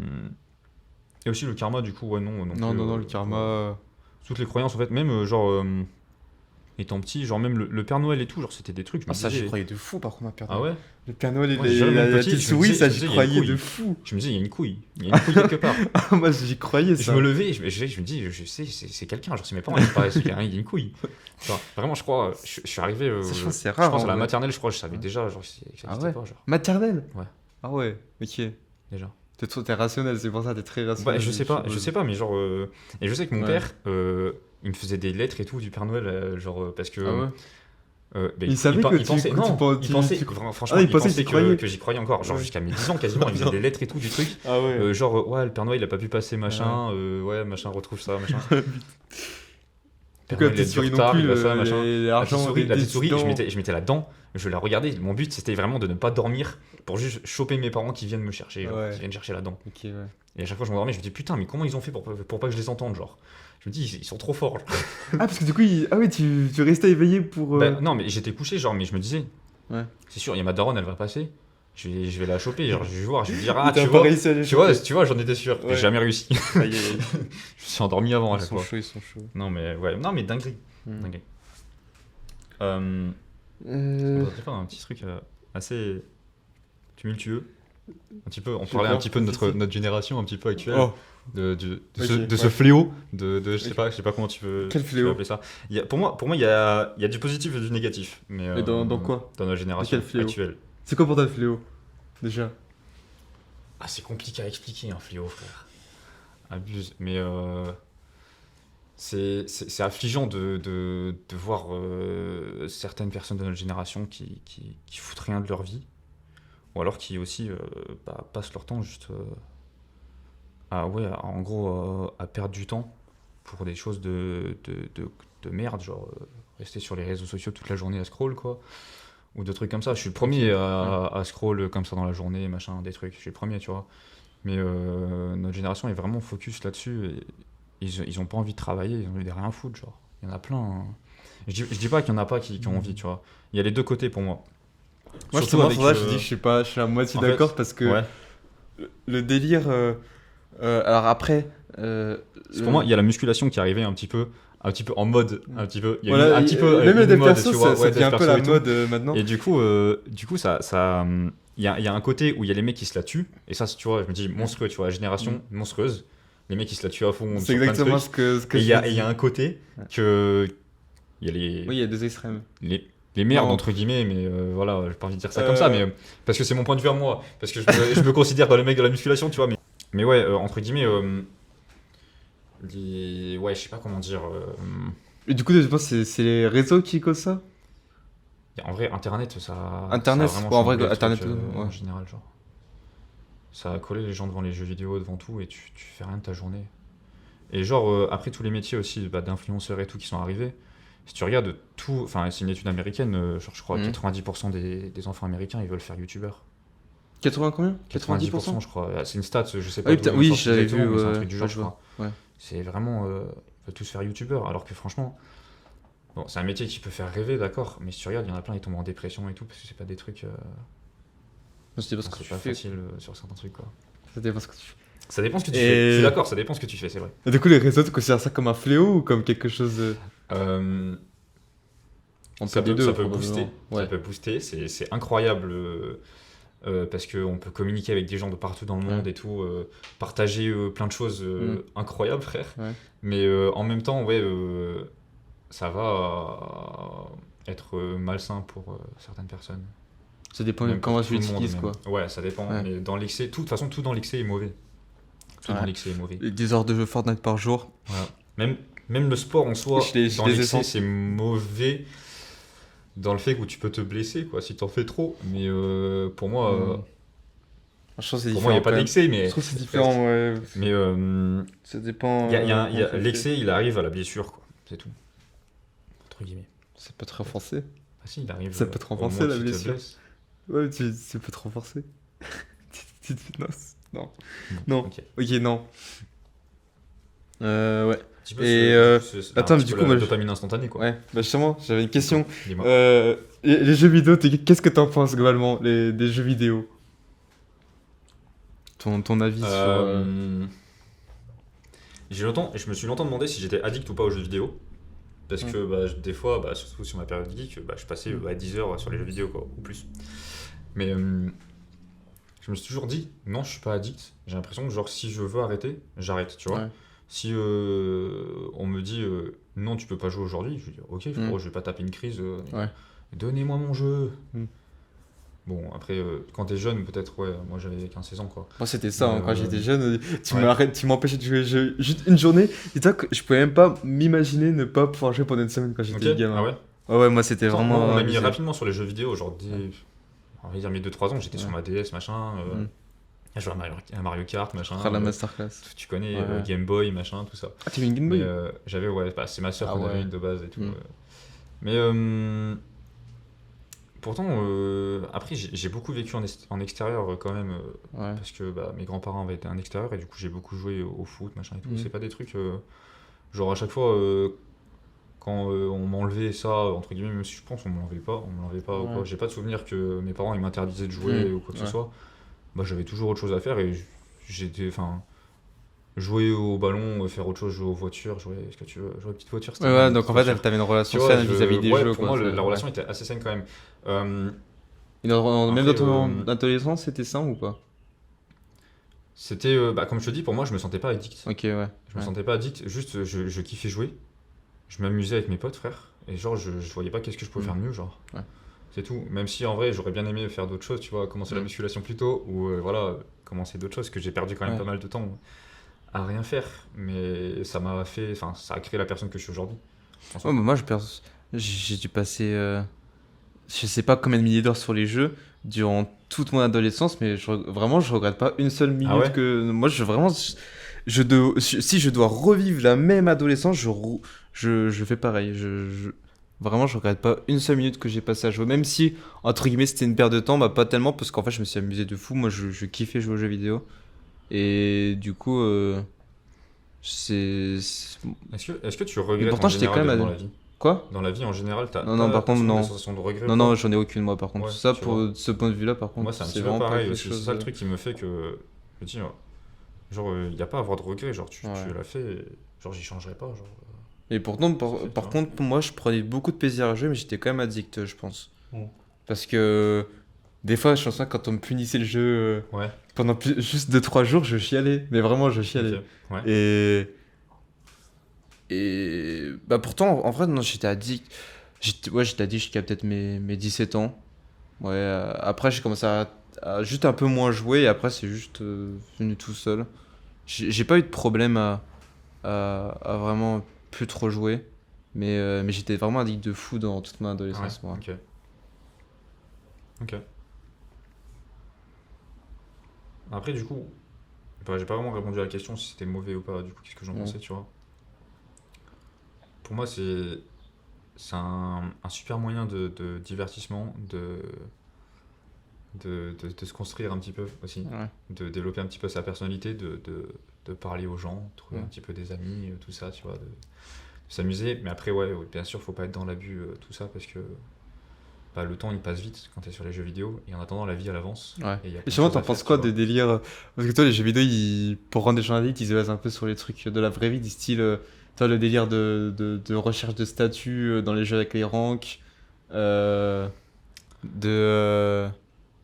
et aussi le karma, du coup, ouais, non, non Non, plus. non, non, le karma. Toutes les croyances, en fait, même étant petit, genre même le Père Noël et tout, genre c'était des trucs, je me Ah, ça, j'y disais. croyais de fou, par contre, ma Père Ah Noël. ouais? Le Père Noël, Moi, j'ai jamais même la petit, petite je me souris, disais, ça, je me j'y disais, il y a une croyais de couille. fou. Je me disais, il y a une couille. Il y a une couille quelque part. Moi, j'y croyais, Je ça. me levais, je me dis, je sais, c'est quelqu'un, genre c'est mes parents, ils paraissent, il y a une couille. Genre, vraiment, je crois, je suis arrivé, Ça, je pense que c'est je rare, pense en à la vrai. maternelle, je crois, je savais Ouais. déjà, genre, que ça Ah n'existait ouais? pas, genre. Maternelle? Ouais, Ah ouais, ok. déjà. T'es rationnel, c'est pour ça, t'es très Bah, rationnel. je suppose. sais pas, mais genre. Et je sais que mon Ouais. père, il me faisait des lettres et tout du Père Noël, genre, parce que. Ah ouais? Mais Il savait que il pensait, tu non, pen- il tu- pensait, tu- franchement, Ah, il il pensait que pensait tu croyais. que j'y croyais encore. Genre Ouais. jusqu'à mes 10 ans quasiment, il faisait des lettres et tout, du truc. Ah ouais. Genre, ouais, le Père Noël, il a pas pu passer, machin. Ouais, machin, retrouve ça, machin. Du Père coup, la Noël, il a petite du souris non retard, plus, il a ça, machin. l'argent, La petite souris, des je m'étais là-dedans, je la regardais. Mon but, c'était vraiment de ne pas dormir pour juste choper mes parents qui viennent me chercher, genre, Ouais. qui viennent chercher là-dedans. Ok, ouais. Et à chaque fois, je m'endormais, je me dis putain, mais comment ils ont fait pour pas que je les entende, genre. Je me dis, ils sont trop forts. Genre. Ah, parce que du coup, ah oui, tu restais éveillé pour. Bah, non, mais j'étais couché, genre, mais je me disais, Ouais. c'est sûr, il y a ma daronne, elle va passer. Je vais la choper, genre, je vais voir, je vais lui dire, ah, T'as tu pas vois, réussi à les tu vois, choper. tu vois, j'en étais sûr. Ouais. J'ai jamais réussi. Aïe, aïe, aïe. Je me suis endormi avant à Ils chaque sont fois. chauds, ils sont chauds. Non, mais ouais, non, mais dinguerie. Hmm. Dinguerie. Euh, On va faire un petit truc assez tumultueux. Un petit peu, on J'ai parlait un peur, petit peu de petit. notre génération un petit peu actuelle, Oh, de ce ouais. fléau, je sais pas comment tu Quel peux fléau? appeler ça. Pour moi, il y a du positif et du négatif. Mais, Et dans quoi? dans notre génération quel fléau? actuelle. c'est quoi pour toi le fléau? Déjà. Ah, c'est compliqué à expliquer un fléau, frère. Abuse. Mais c'est affligeant de voir certaines personnes de notre génération qui foutent rien de leur vie. Ou alors qui aussi passent leur temps juste en gros, à perdre du temps pour des choses de merde, genre rester sur les réseaux sociaux toute la journée à scroll, quoi. Ou des trucs comme ça. Je suis le premier à scroll comme ça dans la journée, machin, des trucs. Je suis le premier, tu vois. Mais notre génération est vraiment focus là-dessus. Et ils ont pas envie de travailler, ils ont envie de rien foutre, genre. Il y en a plein. Hein. Je dis pas qu'il y en a pas qui ont envie, tu vois. Il y a les deux côtés pour moi. Moi, Surtout justement, pour ça, avec, je dis que je suis à moitié en fait, d'accord parce que Ouais. le délire. Alors après. Parce que pour moi, il y a la musculation qui est arrivée un petit peu en mode, un petit peu. Il y a eu Voilà, un petit peu même le une dev mode, perso, tu vois, ça ouais, devient un dev peu perso la et tout. mode maintenant. Et du coup, il y a un côté où il y a les mecs qui se la tuent. Et ça, tu vois, je me dis monstrueux, tu vois, la génération monstrueuse. Les mecs qui se la tuent à fond. C'est sur plein de exactement trucs. ce que Et je il y a un côté que. Il y a Oui, il y a deux extrêmes. les merdes, Non. entre guillemets, mais voilà, j'ai pas envie de dire ça comme Euh. ça, mais parce que c'est mon point de vue à moi. Parce que je me considère dans les mecs de la musculation, tu vois. Mais ouais, entre guillemets. Ouais, je sais pas comment dire. Et du coup, je pense que c'est les réseaux qui causent ça? En vrai, Internet, ça. Internet, ça a vraiment bon, en vrai, chamboulé le Internet, truc, ouais. en général, genre. Ça a collé les gens devant les jeux vidéo, devant tout, et tu fais rien de ta journée. Et genre, après tous les métiers aussi, d'influenceurs et tout qui sont arrivés, si tu regardes tout. Enfin, c'est une étude américaine, genre, je crois 90% des enfants américains, ils veulent faire youtubeur. 80 combien? 90%, je crois. C'est une stat, je sais Ah pas. oui, d'où putain, elle oui, sort j'avais exactement, vu, mais c'est un ouais, truc du genre, ouais, je crois. ouais. C'est vraiment. Ils veulent tous faire youtubeur, alors que franchement. Bon, c'est un métier qui peut faire rêver, d'accord, mais si tu regardes, il y en a plein, ils tombent en dépression et tout, parce que c'est pas des trucs. Non, c'était parce que C'est tu pas fais. facile sur certains trucs, quoi. Ça dépend ce que tu fais. Ça dépend ce que tu Et- fais. Je suis d'accord, ça dépend ce que tu fais, c'est vrai. Et du coup, les réseaux, tu considères ça comme un fléau ou comme quelque chose de. On Ça peut peut, les deux, ça peut probablement. booster. Ouais. Ça peut booster. C'est incroyable parce qu'on peut communiquer avec des gens de partout dans le monde Ouais. et tout, partager plein de choses incroyables, frère. Ouais. Mais en même temps, ouais, ça va être malsain pour certaines personnes. Ça dépend Même comment pour tu tout le monde, l'utilises, même. quoi. Ouais, ça dépend. Ouais. Mais dans l'excès, de toute façon, tout dans l'excès est mauvais. Tout dans Ouais. l'excès est mauvais. Et 10 heures de jeu Fortnite par jour. Voilà. Même le sport en soi, Je les dans l'excès, ai c'est mauvais dans le fait où tu peux te blesser quoi, si t'en fais trop. Mais pour moi, Je trouve que c'est pour différent. moi, il n'y a pas quand même. d'excès, mais Je trouve que c'est différent, ouais. Mais Ça dépend. l'excès, il arrive à la blessure, quoi. C'est tout. Entre guillemets. C'est pas très renforcé. Ah si, il arrive. Ça peut te au renforcer, moment où la tu te blessure. blesses. Ouais, c'est pas trop renforcé. Petite fitness. Non. Bon, Non. ok. Ok, non. Ouais. Un petit peu Et, attends, un mais petit du peu coup, la moi, dopamine instantanée, quoi. Ouais, bah justement, j'avais une question. Dis-moi. Les jeux vidéo, qu'est-ce que t'en penses globalement des jeux vidéo? Ton avis sur. Je me suis longtemps demandé si j'étais addict ou pas aux jeux vidéo. Parce que des fois, surtout sur ma période geek, je passais 10 heures sur les jeux vidéo, quoi, ou plus. Mais je me suis toujours dit, non, je suis pas addict. J'ai l'impression que genre, si je veux arrêter, j'arrête, tu vois. Ouais. Si on me dit, non, tu peux pas jouer aujourd'hui, je vais dire, ok, frérot, je vais pas taper une crise. Ouais. Donnez-moi mon jeu. Mm. Bon, après, quand t'es jeune, peut-être, ouais, moi j'avais 15-16 ans, quoi. Moi, c'était ça, hein, quand j'étais jeune. Tu ouais. tu m'empêchais de jouer juste une journée. Dis-toi que je pouvais même pas m'imaginer ne pas pouvoir jouer pendant une semaine quand j'étais Ok. gamin. Ah ouais. Ouais, moi c'était Pourtant, moi, on vraiment m'a mis abusé. rapidement sur les jeux vidéo, Ouais. on va dire mes 2-3 ans, j'étais sur Ouais. ma DS, machin, Mm. je jouais à Mario Kart, machin, Ah, la masterclass. tu connais, Ouais. Game Boy, machin, tout ça. Ah, t'as eu une Game Mais Boy? j'avais, ouais, bah, c'est ma soeur Ah qui en avait ouais. une de base et tout. Mm. Mais pourtant, après, j'ai beaucoup vécu en extérieur quand même, Ouais. parce que bah, mes grands-parents avaient été en extérieur et du coup j'ai beaucoup joué au foot, machin et tout. Mm. C'est pas des trucs, genre à chaque fois, quand on m'enlevait ça, entre guillemets, même si je pense on me l'enlevait pas ou quoi. Ouais. J'ai pas de souvenir que mes parents ils m'interdisaient de Mm. jouer ou quoi que ce Ouais. soit. Bah j'avais toujours autre chose à faire et j'étais, enfin, jouer au ballon, faire autre chose, jouer aux voitures, jouer, ce que tu veux, jouer aux petites voitures, Ouais, c'était bien ouais, les donc petites en fait, voitures. t'avais une Tu relation vois, saine vis-à-vis des ouais, jeux, pour quoi. moi la Ouais. relation était assez saine quand même. Euh, Et même Après, dans ton adolescence, c'était ça ou pas? c'était, bah, comme je te dis, pour moi je me sentais pas addict. Ok, ouais. Je me Ouais. sentais pas addict, juste je kiffais jouer, je m'amusais avec mes potes, frère, et genre je voyais pas qu'est-ce que je pouvais Mm. faire de mieux, genre. Ouais. C'est tout. Même si en vrai, j'aurais bien aimé faire d'autres choses, tu vois, commencer la Mm. musculation plus tôt, ou voilà, commencer d'autres choses, que j'ai perdu quand même Ouais. pas mal de temps à rien faire. Mais ça m'a fait, enfin, ça a créé la personne que je suis aujourd'hui. En Ouais, soi. bah, moi, j'ai dû passer, je sais pas combien de milliers d'heures sur les jeux durant toute mon adolescence, mais vraiment, je regrette pas une seule Ah minute ouais? que. Moi, si je dois revivre la même adolescence, je fais pareil. Vraiment, je regrette pas une seule minute que j'ai passé à jouer. Même si, entre guillemets, c'était une perte de temps, bah pas tellement, parce qu'en fait, je me suis amusé de fou. Moi, je kiffais jouer aux jeux vidéo. Et du coup, c'est- Est-ce que tu Mais regrettes en pourtant, j'étais quand général même. dans la vie? Quoi? Dans la vie en général, Non, non, par t'as contre, souvent des non. sensations de regret ou Non, non, pas? j'en ai aucune, moi, par contre. Ouais, Ça, tu pour vois. ce point de vue-là, par Moi, contre, c'est un c'est petit peu vraiment pas pareil quelque aussi. C'est chose. ça le truc qui me fait que je me dis, genre, il n'y a pas à avoir de regret. Genre, tu Ouais. l'as fait, et, genre, j'y changerai pas. Genre, Et pourtant, c'est fait, tu par vois. contre, pour moi, je prenais beaucoup de plaisir à jouer, mais j'étais quand même addict, je pense. Mm. Parce que des fois, je me souviens quand on me punissait le jeu Ouais, pendant juste 2 3 jours, je chialais. Mais vraiment, je ok. chialais. Ouais. Et. Et. Bah, pourtant, en vrai, non, j'étais addict. Ouais, j'étais addict jusqu'à peut-être mes 17 ans. Ouais, après, j'ai commencé à juste un peu moins jouer, et après, c'est juste venu tout seul. J'ai pas eu de problème à vraiment plus trop jouer. Mais j'étais vraiment addict de fou dans toute mon Ah ouais, adolescence, moi. ok. Ok. Après, du coup, bah, j'ai pas vraiment répondu à la question si c'était mauvais ou pas. Du coup, qu'est-ce que j'en Ouais. pensais, tu vois? Pour moi, c'est un super moyen de divertissement, de se construire un petit peu aussi, Ouais. de développer un petit peu sa personnalité, de parler aux gens, trouver un Ouais. petit peu des amis, tout ça, tu vois, de s'amuser. Mais après, ouais, bien sûr, faut pas être dans l'abus, tout ça, parce que bah, le temps il passe vite quand t'es sur les jeux vidéo, et en attendant, la vie elle avance, Ouais. et il y a Et plein de justement, choses t'en à faire, penses tu quoi des vois. délires Parce que toi, les jeux vidéo, pour rendre les gens addicts, ils se basent un peu sur les trucs de la vraie vie, du style, toi, le délire de recherche de statut dans les jeux avec les ranks, euh, de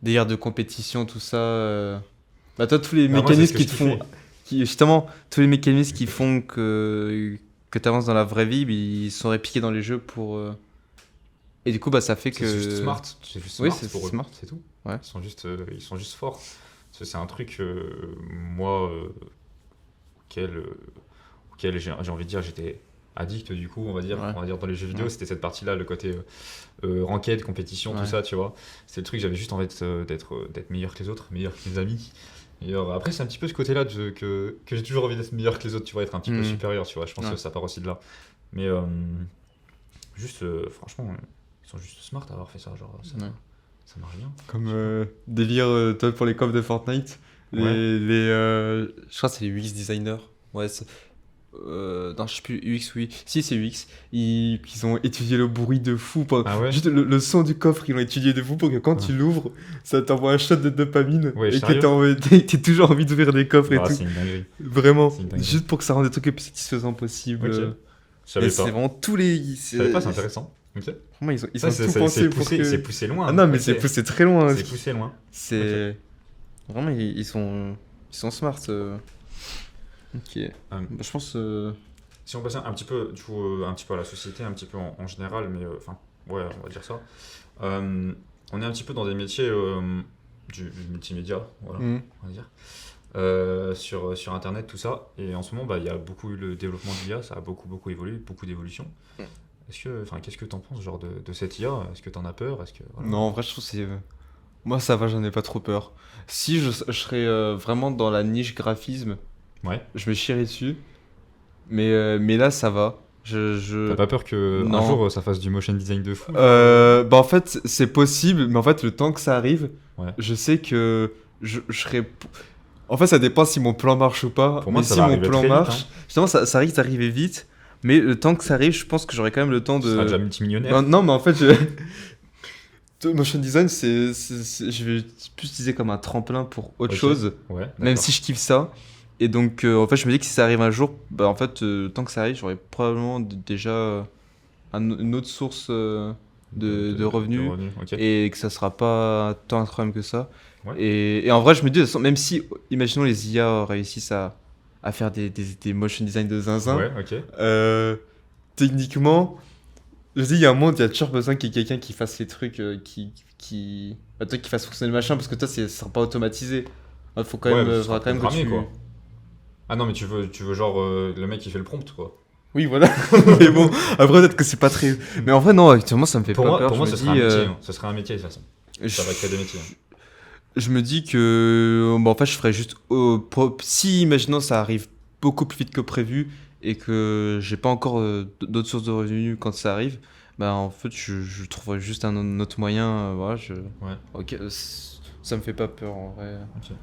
délire de compétition, tout ça. Bah, toi, tous les Bah, moi, c'est ce mécanismes que qui je te font. kiffais. Justement, tous les mécanismes qui font que tu avances dans la vraie vie, ils sont répliqués dans les jeux pour. Et du coup, bah, ça fait C'est juste que. smart, c'est juste Oui, smart c'est pour eux, smart. c'est tout. Ouais. Ils sont juste forts. C'est un truc, moi, auquel, j'ai envie de dire, j'étais addict du coup, Ouais. on va dire dans les jeux vidéo, Ouais. c'était cette partie-là, le côté ranked, compétition, tout Ouais. ça, tu vois. C'est le truc, j'avais juste envie d'être meilleur que les autres, meilleur que mes amis. Et après, c'est un petit peu ce côté-là que j'ai toujours envie d'être meilleur que les autres, tu vois, être un petit peu Mhm. supérieur, tu vois. Je pense Ouais. que ça part aussi de là. Mais juste, franchement, ils sont juste smart à avoir fait ça, genre, Ouais. ça marche bien. Comme délire, toi, pour les coffres de Fortnite, Ouais. je crois que c'est les UX designers. Ouais, non, je sais plus, UX, oui. Si, c'est UX. Ils ont étudié le bruit de fou. Ah ouais? Juste le son du coffre, ils l'ont étudié de fou pour que quand Ouais. tu l'ouvres, ça t'envoie un shot de dopamine. Ouais, Et que sérieux? t'aies toujours envie d'ouvrir des coffres et Bah, tout. c'est une dinguerie. Vraiment. C'est une dinguerie. Juste pour que ça rende des trucs le plus satisfaisants possible. Ok. Je Et savais c'est pas. vraiment tous les. Je savais pas, c'est intéressant. Ok. Vraiment, ils Ça, ont tout pensé pour que. c'est poussé loin. Ah non, mais Ok. c'est poussé très loin. C'est poussé loin. C'est. Vraiment, ils sont smart. Ok. Bah, je pense. Si on passait un petit peu, du coup, un petit peu à la société, un petit peu en général, mais enfin, ouais, on va dire ça. On est un petit peu dans des métiers du multimédia, voilà, Mhm. on va dire. Sur Internet, tout ça. Et en ce moment, bah, il y a beaucoup eu le développement de l'IA, ça a beaucoup évolué, beaucoup d'évolution. Enfin, qu'est-ce que t'en penses, genre, de cette IA? Est-ce que t'en as peur? Est-ce que, voilà. Non, en vrai, je trouve que c'est. Moi, ça va, j'en ai pas trop peur. Si je serais vraiment dans la niche graphisme, Ouais. je me chierais dessus. Mais là, ça va. T'as pas peur que un Non. jour ça fasse du motion design de fou, genre? Bah, en fait, c'est possible, mais en fait, le temps que ça arrive, Ouais. je sais que je serai. En fait, ça dépend si mon plan marche ou pas. Pour moi, Mais ça si va mon arriver plan très vite, hein. marche, justement, ça risque d'arriver vite. Mais le temps que ça arrive, je pense que j'aurai quand même le temps Tu seras déjà de. Non, multimillionnaire. non, mais en fait, motion design, je vais plus utiliser comme un tremplin pour autre Ok. chose, Ouais, même d'accord. si je kiffe ça. Et donc, en fait, je me dis que si ça arrive un jour, bah, en fait, tant que ça arrive, j'aurai probablement déjà une autre source de De revenus revenus, ok. et que ça sera pas tant incroyable que ça. Ouais. Et en vrai, je me dis, de toute façon, même si, imaginons, les IA réussissent à faire des motion design de zinzin, Ouais, ok. euh, techniquement, je dis, il y a un monde, il y a toujours besoin qu'il y ait quelqu'un qui fasse les trucs, bah, toi, qui fasse fonctionner le machin, parce que toi, ça sera pas automatisé. Il faut quand Ouais, même, mais ce faudra sera quand même que programmé, tu. quoi. Ah non, mais tu veux genre le mec qui fait le prompt, quoi. Oui, voilà. Mais bon, après, peut-être que c'est pas très. Mais en vrai, non, actuellement, ça me fait pas peur. Pour Je moi, me ce dis, serait un métier, hein. Ce serait un métier, de toute façon. Ça va créer des métiers, hein. je me dis que. Bon, en fait, je ferais juste. Si, imaginons, ça arrive beaucoup plus vite que prévu et que j'ai pas encore d'autres sources de revenus quand ça arrive, bah, en fait, je trouverais juste un autre moyen. Voilà, Ouais, Ok, ça me fait pas peur, en vrai. ok.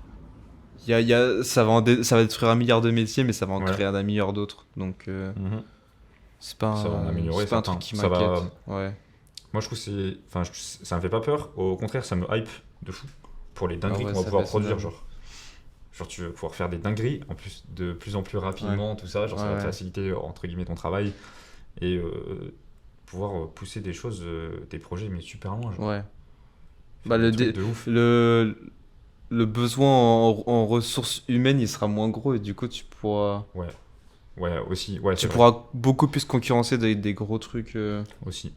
Ça va détruire un milliard de métiers, mais ça va en Ouais. créer un milliard d'autres. Donc, Mhm. c'est Ça va en améliorer pas un certains. truc qui Ça va. m'inquiète. Ouais. Moi, je trouve que c'est. Enfin, ça me fait pas peur. Au contraire, ça me hype de fou. Pour les Ah dingueries ouais, qu'on va ça pouvoir va être produire, énorme. genre. Genre, tu vas pouvoir faire des dingueries, en plus, de plus en plus rapidement, tout ça. Genre, Ouais, ça va te ouais. faciliter, entre guillemets, ton travail. Et pouvoir pousser des choses, des projets, mais super loin, genre. Ouais. Faire Bah, des trucs de ouf. le besoin en ressources humaines, il sera moins gros et du coup, Ouais. Ouais, aussi. Ouais, tu c'est vrai. pourras beaucoup plus concurrencer des gros trucs. Aussi.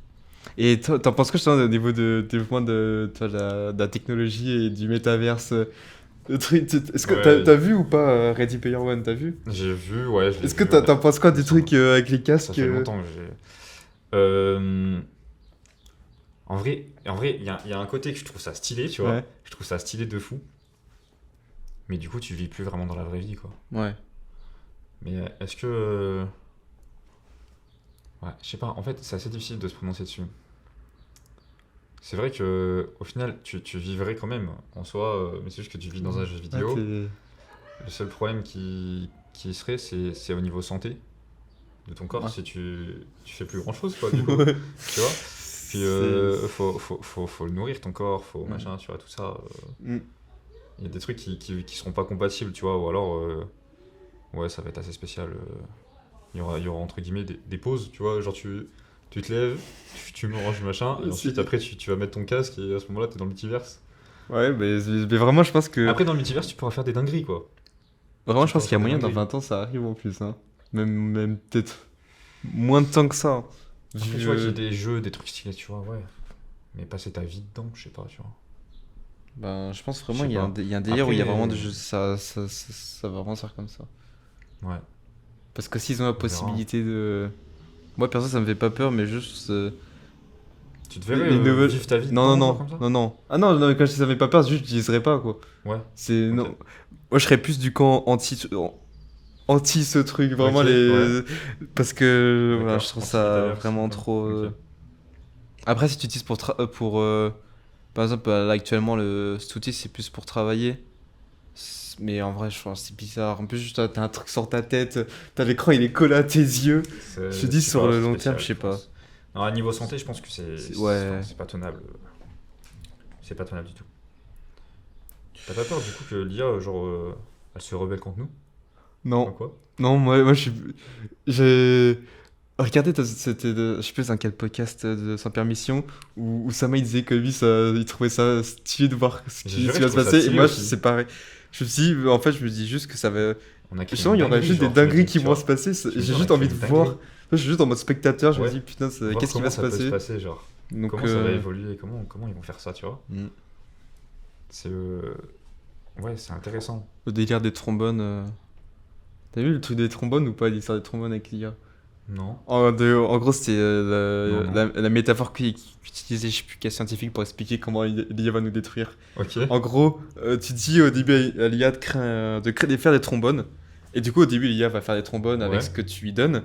Et t'en penses quoi, justement, au niveau de développement de la technologie et du métaverse le truc, est-ce que Ouais, t'as vu ou pas Ready Player One, t'as vu? j'ai vu, ouais, je l'ai Est-ce que vu, ouais. t'en penses quoi Il me des semble. trucs avec les Ça casques fait longtemps que j'ai. Euh, en vrai, il y a un côté que je trouve ça stylé, tu vois. Ouais, Je trouve ça stylé de fou. Mais du coup, tu vis plus vraiment dans la vraie vie, quoi. ouais. Mais est-ce que. Ouais, je sais pas, en fait, c'est assez difficile de se prononcer dessus. C'est vrai que au final, tu vivrais quand même en soi, mais c'est juste que tu vis dans un jeu Ah, vidéo. Le seul problème qui serait, c'est au niveau santé de ton corps, Ouais. si tu fais plus grand chose, quoi, du coup. Ouais. Tu vois? Puis C'est. faut le nourrir ton corps, faut Ouais. machin, tu vois, tout ça. Mm. Il y a des trucs qui seront pas compatibles, tu vois, ou alors, ouais, ça va être assez spécial. Il y aura entre guillemets des pauses, tu vois, genre tu te lèves, tu manges machin, et ensuite après tu vas mettre ton casque et à ce moment-là t'es dans le multiverse. Ouais, mais vraiment, je pense que. Après dans le multiverse tu pourras faire des dingueries, quoi. Vraiment, Tu je pense pourras qu'il y a faire des moyen, dans dingueries. 20 ans, ça arrive en plus. Hein. Même peut-être moins de temps que ça. Hein. Après Vu, tu vois qu'il y a des jeux, des trucs stylés, tu vois, ouais. Mais passer ta vie dedans, je sais pas, tu vois. Ben, je pense Je vraiment sais il y a pas. il y a un délire où il y a Après, vraiment des jeux. Ça va vraiment se faire comme ça. ouais, Parce que s'ils ont la on verra. possibilité de. Moi, perso, ça me fait pas peur, mais juste. Tu te verrais nouvelles. vivre ta vie Non, dedans, non, genre non, comme ça? non, non. Ah non, non, mais quand je dis ça me fait pas peur, c'est juste, je j'utiliserai pas, quoi. Ouais, C'est. ok. Non. Moi, je serais plus du camp anti ce truc, Ok, vraiment ouais, les. Parce que. Voilà, je d'accord. trouve ça Anti-métaverse, vraiment ok. trop. Ok. Après, si tu utilises pour par exemple, là, actuellement, cet outil, c'est plus pour travailler. Mais en vrai, je pense que c'est bizarre. En plus, juste, t'as un truc sur ta tête, t'as l'écran, il est collé à tes yeux. Je te dis, C'est sur pas le assez long terme, spécial, je je sais pas. pense. Non, à niveau santé, je pense que Ouais. enfin, c'est pas tenable. C'est pas tenable du tout. T'as pas peur du coup que l'IA, genre, elle se rebelle contre nous? Enfin, Non, quoi? non, moi, je suis. J'ai. Regardez, c'était. Je sais plus dans quel podcast de Sans Permission, où Sama il disait que lui, il trouvait ça stylé de voir J'ai juré, ce qui je va se trouve ça passer. Et stylé moi, aussi. c'est pareil. Je me suis dit, en fait, je me dis juste que ça va. On a créé Justement, une il y aura dinguerie, juste des genre, je me dingueries dis, qui tu vont se vois. passer. Je me J'ai dis, on a juste créé envie de une voir. dinguerie. Je suis juste en mode spectateur, je me Ouais. dis, putain, Voir qu'est-ce qui comment va se ça peut se passer? passer, genre. Donc, Comment ça va évoluer, comment ils vont faire ça, tu vois. mm. C'est. Ouais, c'est intéressant. Le délire des trombones. T'as vu le truc des trombones ou pas, l'histoire des trombones avec l'IA? Non. En gros, c'était Non, non. la métaphore qu'utilisait, je sais plus quel scientifique, pour expliquer comment l'IA va nous détruire. Ok. En gros, tu dis au début à l'IA de faire des trombones. Et du coup, au début, l'IA va faire des trombones avec Ouais. ce que tu lui donnes.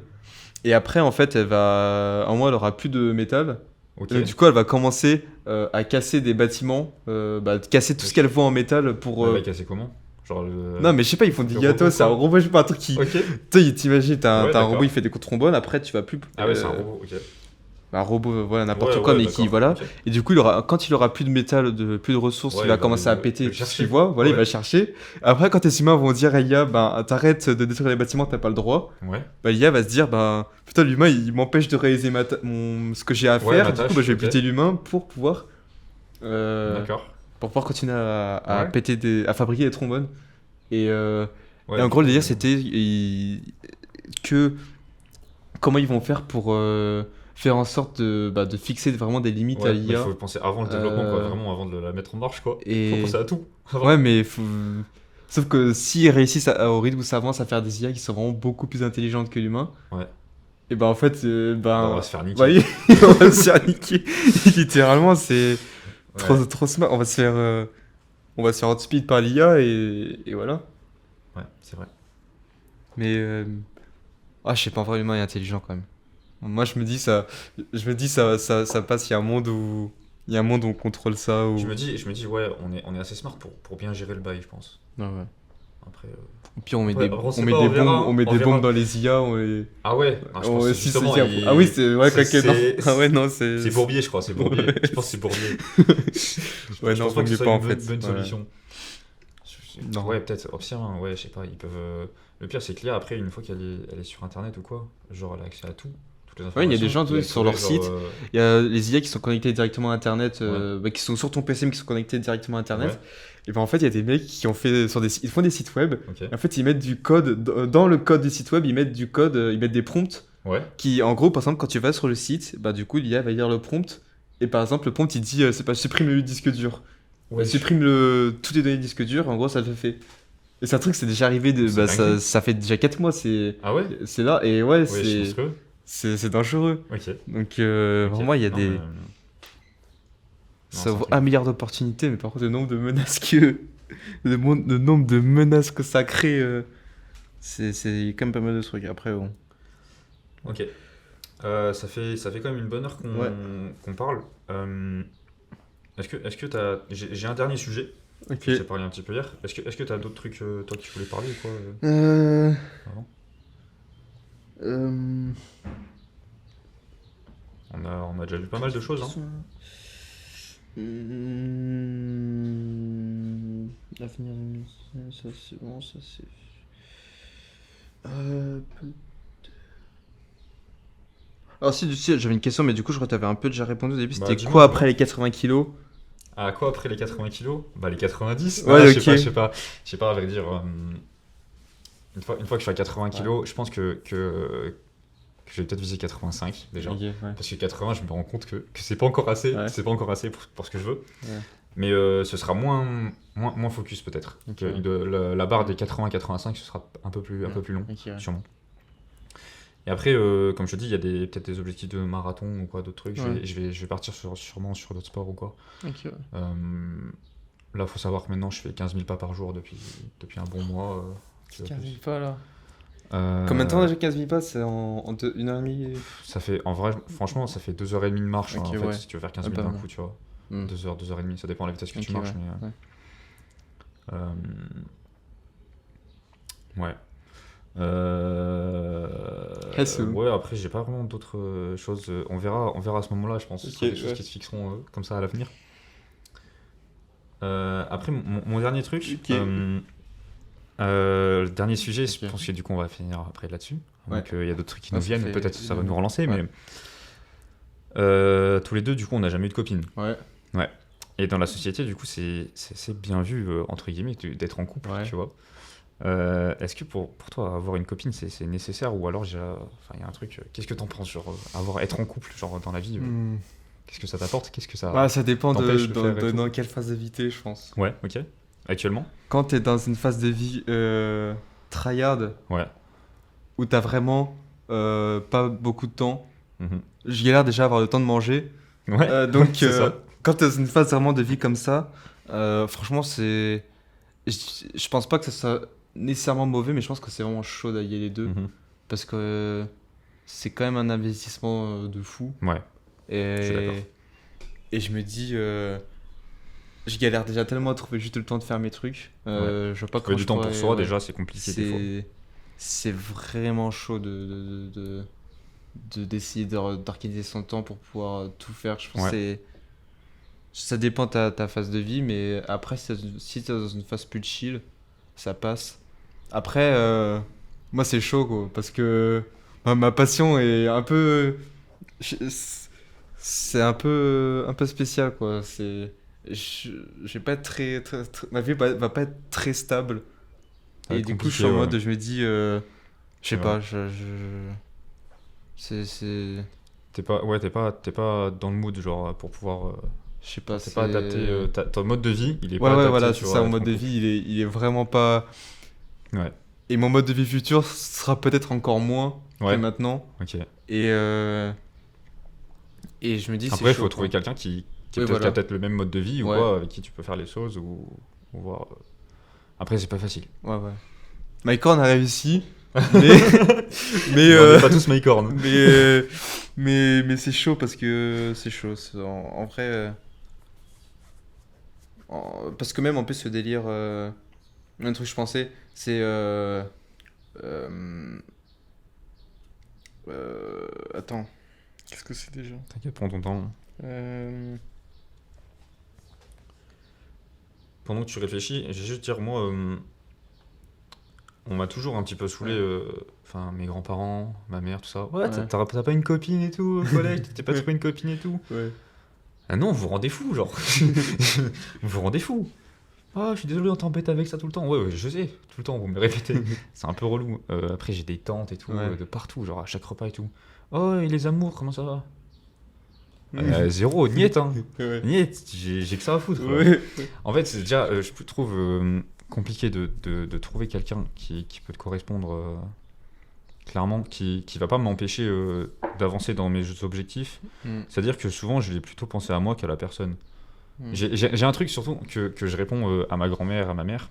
Et après, en fait, en moins, elle aura plus de métal. Ok. Et donc, du coup, elle va commencer à casser des bâtiments, casser tout ce qu'elle voit en métal pour. Elle va casser comment? Genre le. Non, mais je sais pas, ils font des le gâteaux, robot, c'est un quoi. robot, je sais pas, un truc qui. Ok. Tu t'imagines, Ouais, t'as un robot, d'accord. il fait des coups de trombone, après, tu vas plus. Ah ouais, c'est un robot, ok. Un robot, voilà, n'importe Ouais, quoi, ouais, mais qui, d'accord. voilà. Ok. Et du coup, quand il aura plus de métal, plus de ressources, Ouais, il va il va commencer à le péter tout ce chercher. qu'il voit, voilà, il Ouais. va chercher. Après, quand les humains vont dire à l'IA, ben, t'arrêtes de détruire les bâtiments, t'as pas le droit, Ouais. bah, l'IA va se dire, ben, putain, l'humain, il m'empêche de réaliser ce que j'ai à Ouais, faire, ma du coup, tâche, bah, je vais ok. buter l'humain euh, D'accord. pour pouvoir continuer à Ouais. à fabriquer des trombones. Et, Ouais, et en du gros, le coup, délire, c'était que comment ils vont faire pour faire en sorte de fixer vraiment des limites à ouais, mais il l'IA. faut penser avant le développement, quoi. Vraiment avant de la mettre en marche, quoi. Faut Et penser à tout. Avant. ouais, mais sauf que s'ils réussissent au rythme où ça avance à faire des IA qui sont vraiment beaucoup plus intelligentes que l'humain, Ouais. et ben en fait, Bah, on va se faire vous niquer. voyez, on va se faire niquer. Littéralement, c'est Ouais. trop smart. On va se faire outspeed par l'IA et voilà. Ouais, c'est vrai. Mais je sais pas, en vrai, l'humain est intelligent quand même. Moi, je me dis ça passe. Il y a un monde où on contrôle ça. Je me dis, ouais, on est assez smart pour bien gérer le bail, je pense. Ah ouais. Après. Au pire, Après, on on sait met pas, des on verra, bombes, on hein, met on des bombes verra. dans les IA. Ah ouais, ah, je pense que Si, justement, ah oui, c'est ouais, quoi que non. Ah ouais, non, c'est Bourbier, je crois, c'est Bourbier. Ouais, Je pense que c'est Bourbier. Ouais, Je non, pense vaut pas que ce mieux soit pas en une fait. bonne Ouais. solution. Non. Ouais, peut-être. Au pire, hein, ouais, je sais pas, ils peuvent. Le pire, c'est que là, après, une fois elle est sur internet ou quoi, genre elle a accès à tout, toutes les Ouais, il y a des informations. gens Il a sur trouvé, leur genre, site. Il y a les IA qui sont connectés directement à Internet, Ouais. qui sont sur ton PC mais qui sont connectés directement à Internet. Ouais, Et ben en fait, il y a des mecs qui ont fait ils font des sites web. ok. Et en fait, ils mettent du code dans le code du site web, ils mettent du code, ils mettent des prompts Ouais, qui, en gros, par exemple, quand tu vas sur le site, bah du coup, l'IA va lire le prompt. Et par exemple, le prompt il dit, c'est pas supprime le disque dur, ouais, supprime toutes les données du disque dur. En gros, ça le fait. Et c'est un truc, c'est déjà arrivé C'est bah, dingue. ça fait déjà 4 mois, Ah ouais? c'est là. Et ouais, Ouais, je pense que. c'est dangereux. Ok. Donc, Ok. vraiment, il y a Non, des. mais, Ça c'est un ouvre truc. 1 milliard d'opportunités, mais par contre, le nombre de menaces que. Le nombre de menaces que ça crée, c'est quand même pas mal de trucs. Après, bon. Ok. Ça fait quand même une bonne heure Ouais. qu'on parle. Est-ce que t'as. J'ai un dernier sujet. Ok. J'ai parlé un petit peu hier. Est-ce que t'as d'autres trucs, toi, qui voulais parler ou quoi Euh. avant Euh. On a déjà vu pas mal de choses, hein. L'avenir de ça c'est bon, ça c'est. Alors si, j'avais une question, mais du coup je crois que t'avais un peu déjà répondu au début. Bah, C'était dis-moi, quoi dis-moi. après les 80 kilos? À quoi après les 80 kilos? Bah, les 90. Ouais, Ah, ok. je sais pas, à vrai dire. Une fois que je suis à 80 kilos, je pense que je vais peut-être viser 85 déjà. Ok, ouais. Parce que 80, je me rends compte que c'est pas encore assez. Ouais. C'est pas encore assez pour ce que je veux. Ouais. Mais ce sera moins focus peut-être. Ok. La barre des 80-85, ce sera un peu plus long, Ok, ouais. sûrement. Et après, comme je te dis, il y a peut-être des objectifs de marathon ou quoi, d'autres trucs. Ouais. Je vais partir sûrement sur d'autres sports ou quoi. Ok, ouais. Là, faut savoir que maintenant, je fais 15 000 pas par jour depuis un bon mois. Tu vois, 15 000 plus. pas là. Euh, Combien de temps déjà 15 000 pas? C'est en 1h30 Ça fait, en vrai, franchement, ça fait 2h30 de marche, hein, Ok, en fait, ouais. si tu veux faire 15 000 Ah, pas d'un mal. coup, tu vois. Hmm. 2h30, ça dépend de la vitesse que tu Ok, marches. ouais, Mais, ouais. ouais. Yes. Ouais, après, j'ai pas vraiment d'autres choses. On verra à ce moment-là, je pense. Ce Ok, sera des choses ouais. qui se fixeront comme ça à l'avenir. Après, mon dernier truc, Ok. le dernier sujet, je Ok. pense que du coup, on va finir après là-dessus. Ouais. Donc, il y a d'autres trucs qui Ouais, nous ça viennent, fait peut-être ça va une nous relancer, ouais. mais tous les deux, du coup, on n'a jamais eu de copine. Ouais. Et dans la société, du coup, c'est bien vu, entre guillemets, d'être en couple, Ouais. tu vois. Est-ce que pour toi, avoir une copine, c'est nécessaire ou alors il y a un truc. Qu'est-ce que t'en penses, genre, être en couple, genre, dans la vie, Hmm. qu'est-ce que ça t'apporte? Qu'est-ce que ça Bah, ça dépend t'empêche de faire et tout dans quelle phase de vie t'es, je pense. Ouais, ok. Actuellement? Quand t'es dans une phase de vie tryhard, Ouais. où t'as vraiment pas beaucoup de temps. Mhm. Je galère déjà à avoir le temps de manger. Ouais, Donc, c'est ça. quand tu es dans une phase vraiment de vie comme ça, franchement, c'est. Je pense pas que ça soit nécessairement mauvais, mais je pense que c'est vraiment chaud d'allier les deux. Mhm. Parce que c'est quand même un investissement de fou. Ouais, je suis d'accord. Et, et je me dis, je galère déjà tellement à trouver juste le temps de faire mes trucs. Ouais. Je vois pas Trouver comment du je temps pour pourrais. soi, Ouais. déjà, c'est compliqué des fois. C'est vraiment chaud d'essayer d'organiser son temps pour pouvoir tout faire. Je pense que Ouais. ça dépend de ta phase de vie, mais après, si t'es dans une phase plus chill, ça passe. Après, moi, c'est chaud, quoi, parce que ma passion est un peu. C'est un peu spécial, quoi. Je vais pas être ma vie va pas être très stable. Ça va Et être du coup, je suis compliqué, en ouais. mode, je me dis, je sais C'est vrai. pas, c'est, T'es pas dans le mood, genre, pour pouvoir. je sais pas, T'es pas adapté. Ton mode de vie, il est Ouais, pas ouais, adapté, voilà, tu c'est ça, vois, mon à mode ton de couple. vie, il est vraiment pas. Ouais. Et mon mode de vie futur sera peut-être encore moins que Ouais, maintenant. ok. Et, euh, et je me dis, c'est Après, il faut chaud, trouver quoi. quelqu'un qui Oui, a voilà. peut-être le même mode de vie ou Ouais, quoi, avec qui tu peux faire les choses ou voir. Après, c'est pas facile. ouais, ouais. Mycorn a réussi, mais. mais, Mais on n'est pas tous Mycorn. mais, mais c'est chaud parce que c'est chaud. En vrai. Parce que même en plus, ce délire. Un truc que je pensais, c'est. Euh, attends. Qu'est-ce que c'est déjà? T'inquiète, prends ton temps. Euh, Pendant que tu réfléchis, je vais juste dire, moi, on m'a toujours un petit peu saoulé, Ouais. enfin, mes grands-parents, ma mère, tout ça. Ouais, Ouais. t'as pas une copine et tout au collège, t'as pas trouvé une copine et tout. Ouais. Ah non, vous vous rendez fou, genre. Vous vous rendez fou. Ah, je suis désolé, on t'embête avec ça tout le temps. Ouais, ouais, je sais, tout le temps, vous me le répétez. C'est un peu relou. Après, j'ai des tantes et tout, Ouais. de partout, genre à chaque repas et tout. Oh, et les amours, comment ça va? Zéro, niet, hein. Ouais. Niet, j'ai que ça à foutre. Ouais. En fait, c'est déjà, je trouve compliqué de trouver quelqu'un qui peut te correspondre clairement, qui va pas m'empêcher d'avancer dans mes objectifs. Mm. C'est-à-dire que souvent, je vais plutôt penser à moi qu'à la personne. Mm. J'ai un truc surtout que je réponds à ma grand-mère, à ma mère.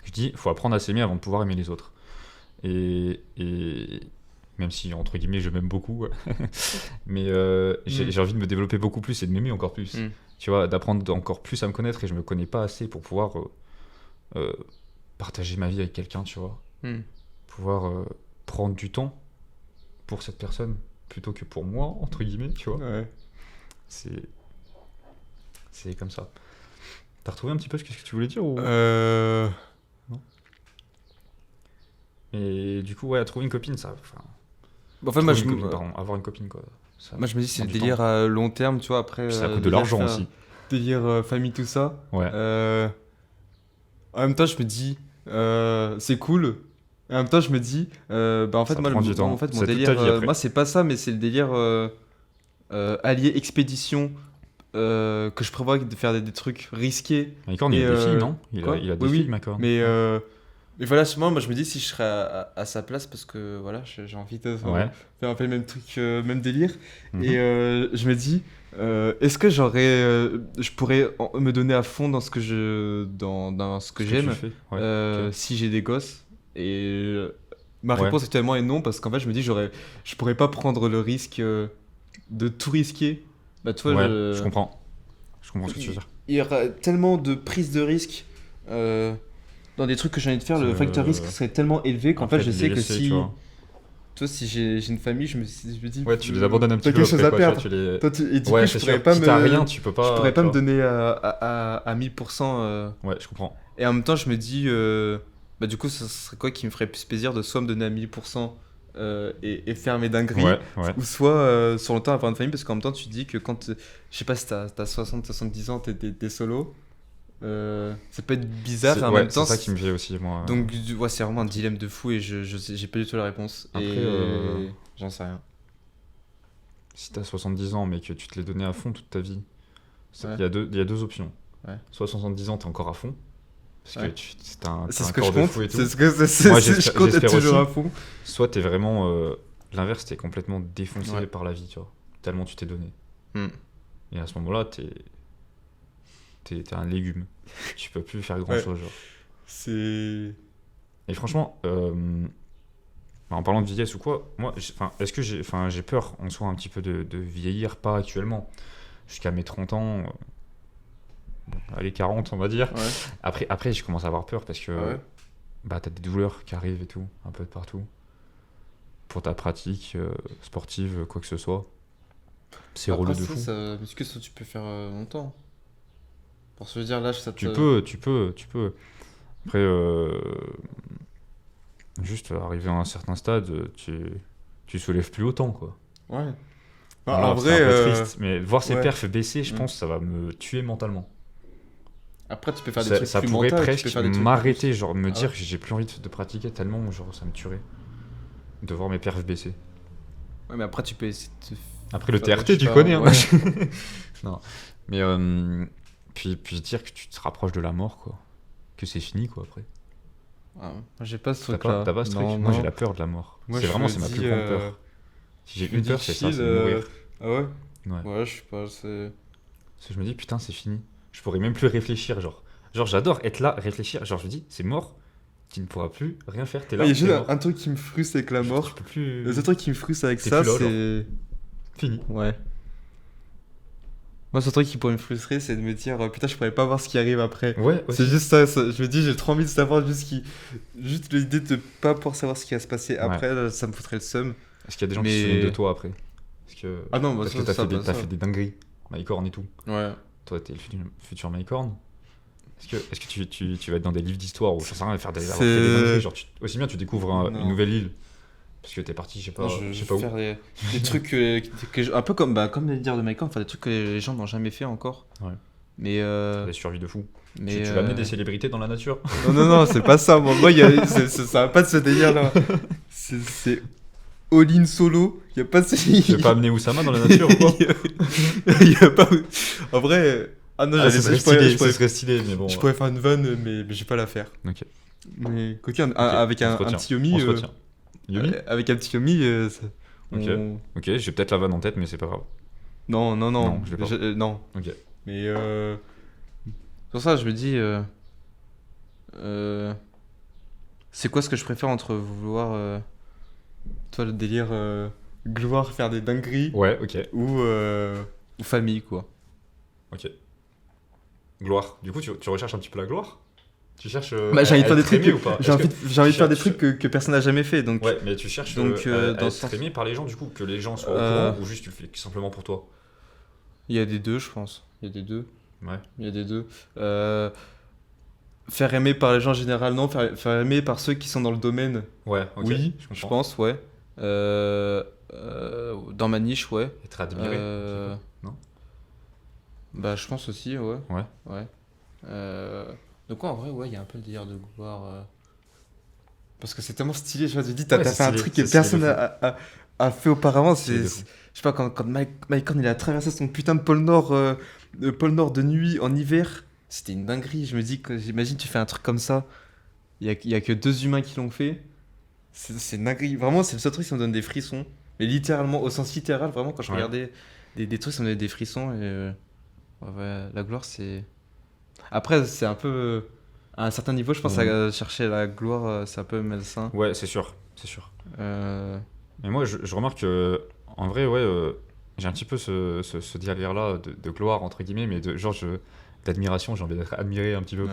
Je dis, faut apprendre à s'aimer avant de pouvoir aimer les autres. Et même si, entre guillemets, je m'aime beaucoup, mais j'ai envie de me développer beaucoup plus et de m'aimer encore plus. Mm. Tu vois, d'apprendre encore plus à me connaître et je me connais pas assez pour pouvoir euh, partager ma vie avec quelqu'un, tu vois. Mm. Pouvoir prendre du temps pour cette personne plutôt que pour moi, entre guillemets, tu vois. Ouais. C'est comme ça. T'as retrouvé un petit peu ce que tu voulais dire ou... Non. Et du coup, ouais, trouver une copine, ça... Enfin, En fait, moi, trouver une copine, pardon, avoir une copine, quoi. Ça moi, je me dis, c'est prend le du délire temps. à long terme, tu vois, après. Puis ça coûte de délire l'argent faire- aussi. Délire famille, tout ça. Ouais. En même temps, je me dis, c'est cool. Et en même temps, je me dis, bah, en fait, Ça moi, prend du temps. en fait, mon C'est toute délire, ta vie après. moi, c'est pas ça, mais c'est le délire allier expédition, que je prévois de faire des trucs risqués. Mycorn, il Et, a des filles, non quoi il a des Oui, oui. filles, Mycorn. Mais voilà, moi, je me dis si je serais à sa place, parce que voilà, j'ai envie de Ouais. faire un peu le même truc, même délire. Mhm. Et je me dis, est-ce que je pourrais me donner à fond dans ce que dans ce que Ce j'aime, tu fais. Ouais. Ok. si j'ai des gosses? Et ma Ouais. réponse actuellement est non, parce qu'en fait, je me dis, je pourrais pas prendre le risque de tout risquer. Bah, tu vois, Ouais, je comprends. Je comprends ce que tu veux dire. il y aura tellement de prise de risque dans des trucs que j'ai envie de faire, le facteur risque serait tellement élevé qu'en fait, je sais que si, Tu vois. toi, si j'ai une famille, je me dis, Ouais, tu les abandonnes un petit t'as peu quelque chose après, à quoi, tu vois, perdre. tu les... Toi, et du Ouais, coup, c'est sûr. Si t'as rien, tu peux pas... je pourrais pas tu me vois. donner à 1000%. Ouais, je comprends. Et en même temps, je me dis, bah, du coup, ça serait quoi qui me ferait plus plaisir de soit me donner à 1000% et faire mes dingueries, Ouais, ouais. ou soit sur le temps avoir une famille, parce qu'en même temps, tu te dis que quand, je sais pas si t'as 60-70 ans, t'es solo, ça peut être bizarre, et en Ouais, même temps, c'est ça qui me vient aussi, moi. donc ouais, c'est vraiment un dilemme de fou, et j'ai pas du tout la réponse. Après, Et j'en sais rien. Si t'as 70 ans, mais que tu te l'es donné à fond toute ta vie, Ouais. il y a deux options. Ouais. Soit 70 ans, t'es encore à fond, Parce Ouais. que t'as C'est un ce que corps je de compte. fou et tout. C'est ce que Moi, je compte être j'espère toujours aussi. à fond. Soit t'es vraiment l'inverse, t'es complètement défoncé Ouais. par la vie, tu vois. Tellement tu t'es donné. Hmm. Et à ce moment-là, t'es un légume. Tu peux plus faire grand Ouais. chose, genre. C'est. Et franchement, en parlant de vieillesse ou quoi, moi, est-ce que j'ai peur en soi un petit peu de vieillir, pas actuellement. Jusqu'à mes 30 ans, allez, 40, on va dire. Ouais. Après, je commence à avoir peur parce que Ah ouais. bah, t'as des douleurs qui arrivent et tout, un peu de partout. Pour ta pratique sportive, quoi que ce soit. C'est Après, relou de fou. est-ce que ça, tu peux faire longtemps? Parce que je veux dire, là, ça Tu te. peux. Après, juste arriver à un certain stade, tu soulèves plus autant, quoi. Ouais. Voilà, En c'est vrai, un peu triste, mais voir ses ouais. perfs baisser, je Mm. pense que ça va me tuer mentalement. Après, tu peux faire des Ça, trucs ça plus pourrait mentaux, tu peux presque faire des trucs m'arrêter, plus. genre me Ah dire ouais. que j'ai plus envie de pratiquer tellement, genre ça me tuerait de voir mes perfs baisser. Ouais, mais après, tu peux essayer de Après le faire, je TRT, sais tu pas, connais, hein. ouais. Non, mais puis dire que tu te rapproches de la mort, quoi. Que c'est fini, quoi, après. Ah, moi, j'ai pas ce T'as truc-là. pas ce truc? Non, Moi, j'ai non. la peur de la mort. Moi, C'est je vraiment, me c'est ma dis. plus grande peur. Si j'ai Je me une dis peur, c'est ça, chill. c'est de mourir. Ah ouais? Ouais. Ouais, je sais pas, c'est. Parce que je me dis, putain, c'est fini. Je pourrais même plus réfléchir, genre. Genre, j'adore être là, réfléchir. Genre, je me dis, c'est mort. Tu ne pourras plus rien faire. T'es là, Il y a t'es juste mort. un truc qui me frustre avec la Genre, tu mort. peux plus. Le seul truc qui me frustre avec T'es ça, plus là, genre. c'est. Fini. Ouais. Moi, ce truc qui pourrait me frustrer, c'est de me dire putain, je pourrais pas voir ce qui arrive après. Ouais, C'est aussi. juste ça, je me dis, j'ai trop envie de savoir juste l'idée de pas pouvoir savoir ce qui va se passer après, là, ça me foutrait le seum. Est-ce qu'il y a des gens qui Mais- se souviennent de toi après? Ah non, bah Parce ça, que t'as ça, fait, bah t'as ça. fait des dingueries. Mycorn et tout. Ouais. Toi, t'es le futur Mycorn. Est-ce que tu vas être dans des livres d'histoire ou ça sert à rien de avoir fait C'est- des dingueries? Genre, aussi bien tu découvres Non. une nouvelle île. Parce que t'es parti, je sais pas, Non, je je sais pas vais où. faire des trucs un peu comme les dire de Michael, enfin des trucs que les gens n'ont jamais fait encore. Ouais. Mais Des survies de fou. mais Tu vas amener des célébrités dans la nature? non, c'est pas ça. Moi, ça va pas de ce délire là. C'est all-in solo. Y a pas de. Tu veux pas amener Oussama dans la nature ou quoi? Y a pas. En vrai. Ah non, Ah, ce serait stylé, je pourrais, ce serait stylé, mais bon. je pourrais faire une vanne, mais je vais pas la faire. Ok. Mais coquin, Ok, avec on se un retient. petit Yomi. On se retient. Yomi? Avec un petit Yomi. Ok. Ok, j'ai peut-être la vanne en tête, mais c'est pas grave. Non. Non, je l'ai pas. Non. Ok. Mais sur ça, je me dis, c'est quoi ce que je préfère entre vouloir, toi, le délire gloire, faire des dingueries Ouais, ok. ou famille, quoi. Ok. Gloire. Du coup, tu recherches un petit peu la gloire? Tu cherches Bah, j'ai envie de faire des être trucs, aimé ou pas? j'ai Est-ce envie, que j'ai envie de tu faire des cherches- trucs que personne n'a jamais fait, donc. Ouais, mais tu cherches Donc, à dans être ce sens- aimé par les gens, du coup, que les gens soient au Euh, courant, ou juste tu le fais simplement pour toi? Il y a des deux, je pense. Il y a des deux. Ouais. Il y a des deux. Faire aimer par les gens en général, non. Faire aimer par ceux qui sont dans le domaine, Ouais, ok. oui, je je comprends. pense, ouais. Dans ma niche, ouais. Être admiré. Euh, je sais pas. Non? Bah, je pense aussi, ouais. Ouais. Ouais. Donc, ouais, en vrai, ouais, il y a un peu le délire de gloire. Parce que c'est tellement stylé, je vois, tu te dis, t'as Ouais, t'as c'est fait un stylé, truc c'est que stylé personne de fou. a fait auparavant. Stylé de Je fou. sais pas, quand Mike Horn, il a traversé son putain de pôle Nord, de nuit en hiver, c'était une dinguerie. Je me dis, j'imagine, tu fais un truc comme ça, il y a que 2 humains qui l'ont fait. C'est une dinguerie. Vraiment, c'est le seul truc qui me donne des frissons. Mais littéralement, au sens littéral, vraiment, quand je Ouais. regardais des trucs, ça me donnait des frissons. Et ouais, la gloire, c'est. Après, c'est un peu. À un certain niveau, je pense à chercher la gloire, c'est un peu malsain. Ouais, c'est sûr. C'est sûr. Euh, Mais moi, je remarque que, en vrai, ouais, j'ai un petit peu ce délire-là de gloire, entre guillemets, mais d'admiration. J'ai envie d'être admiré un petit peu Ouais.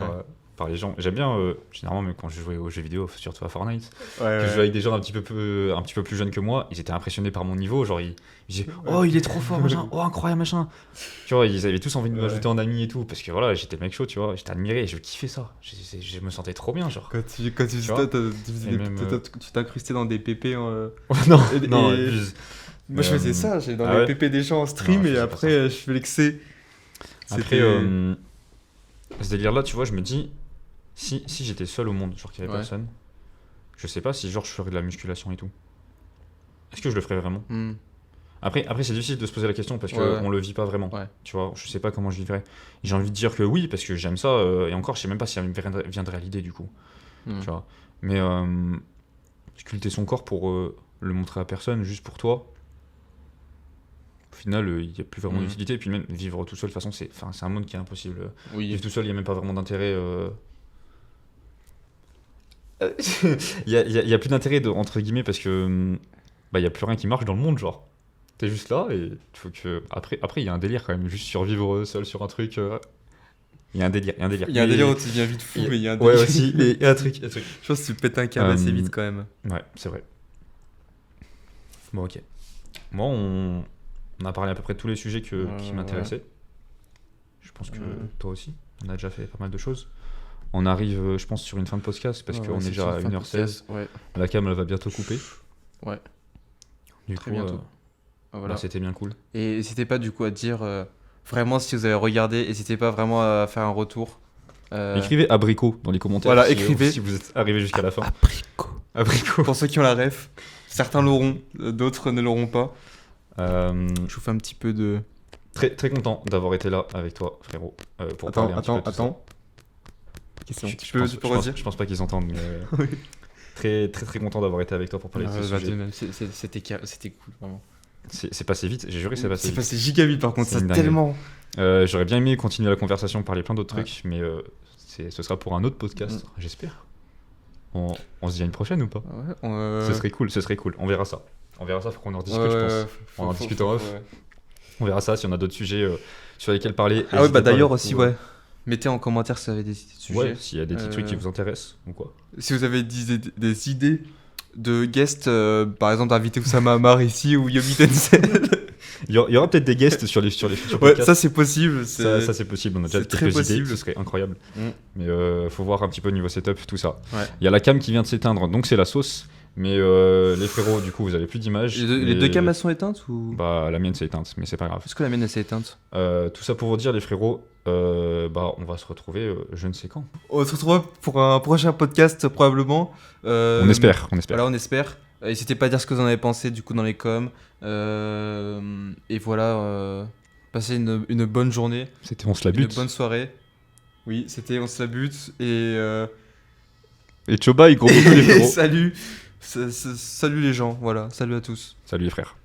par les gens. J'aime bien, généralement, même quand je jouais aux jeux vidéo, surtout à Fortnite, Ouais, que je jouais avec des gens un petit peu plus jeunes que moi, ils étaient impressionnés par mon niveau. Genre, ils disaient, oh, il est trop fort, machin, oh, incroyable, machin. Tu vois, ils avaient tous envie de m'ajouter en ami et tout, parce que voilà, j'étais le mec chaud, tu vois, j'étais admiré et je kiffais ça. Je me sentais trop bien, genre. Quand tu vois Et même, tu t'incrustais dans des PP. non, Et- non, et- abuse. Moi, je Mais, faisais ça, j'allais dans ah les ouais PP des gens en stream Non, je et faisais pas après, ça. je fais l'excès. Après, C'était- ce délire-là, tu vois, je me dis, si j'étais seul au monde, genre qu'il n'y avait Ouais. personne, je sais pas si genre je ferais de la musculation et tout. Est-ce que je le ferais vraiment? Hmm. Après, c'est difficile de se poser la question parce Ouais. qu'on le vit pas vraiment. Ouais. Tu vois, je sais pas comment je vivrais. J'ai envie de dire que oui, parce que j'aime ça, et encore, je sais même pas si ça me viendrait à l'idée du coup. Hmm. Tu vois. Mais sculpter son corps pour le montrer à personne, juste pour toi, au final, il n'y a plus vraiment d'utilité. Et puis même vivre tout seul, de toute façon, c'est un monde qui est impossible. Oui. Vivre tout seul, il n'y a même pas vraiment d'intérêt. Il y a plus d'intérêt, entre guillemets, parce que il n'y a plus rien qui marche dans le monde, genre. T'es juste là et il faut que. Après, il y a un délire quand même, juste survivre seul sur un truc. Il y a un délire. Il y a un délire où tu deviens vite fou, mais il y a un Ouais, délire. aussi. Il y a un truc. Je pense que tu pètes un câble assez vite quand même. Ouais, c'est vrai. Bon, ok. Moi, on a parlé à peu près de tous les sujets qui m'intéressaient. Je pense que toi aussi, on a déjà fait pas mal de choses. On arrive, je pense, sur une fin de podcast parce qu'on est déjà à 1h16. Ouais. La cam, elle va bientôt couper. Ouais. Du Très coup, bientôt. Voilà. c'était bien cool. Et n'hésitez pas du coup à dire vraiment si vous avez regardé, n'hésitez pas vraiment à faire un retour. Écrivez abricot dans les commentaires. Voilà, si, écrivez. si vous êtes arrivé jusqu'à la fin. Abricot. Pour ceux qui ont la ref, certains l'auront, d'autres ne l'auront pas. Euh, Je vous fais un petit peu de. très, très content d'avoir été là avec toi, frérot. Pour parler un petit peu de tout ça. Question. Je Tu peux redire. je pense pas qu'ils entendent, mais Oui. très, très, très content d'avoir été avec toi pour parler de ce sujet. C'était cool, vraiment. C'est passé vite, j'ai juré que c'est passé C'est vite. passé giga vite par contre, C'est ça une dinguerie. tellement. J'aurais bien aimé continuer la conversation, parler plein d'autres Ouais. trucs, mais ce sera pour un autre podcast, j'espère. On se dit à une prochaine ou pas? Ouais, Ce serait cool, on verra ça. Faut qu'on en discute, je pense. On en discute en off. On verra ça, si on a d'autres sujets sur lesquels parler. Ah ouais, bah n'hésitez pas, d'ailleurs du aussi, coup, ouais. Mettez en commentaire si vous avez des sujets. Ouais, s'il y a des petits trucs qui vous intéressent ou quoi. Si vous avez des idées de guests, par exemple d'inviter Oussama Hamar ici ou Yomi Denzel. Il y aura peut-être des guests sur les futurs Ouais, podcasts. ça c'est possible. Ça c'est possible, on a déjà c'est très quelques idées, possible. ce serait incroyable. Mm. Mais faut voir un petit peu niveau setup, tout ça. Ouais. Il y a la cam qui vient de s'éteindre, donc c'est la sauce. Mais les frérots, du coup, vous avez plus d'images. Les deux caméras sont éteintes ou Bah, la mienne s'est éteinte, mais c'est pas grave. Est-ce que la mienne elle s'est éteinte? Tout ça pour vous dire, les frérots, on va se retrouver je ne sais quand. On se retrouvera pour un prochain podcast probablement. On espère. Voilà, on espère. N'hésitez pas à dire ce que vous en avez pensé du coup dans les coms. Et voilà, passez une bonne journée, C'était On se la une bute. bonne soirée. Oui, c'était On se la bute et Et Choba, gros bisous les et frérots. salut les gens, voilà, salut à tous. Salut les frères.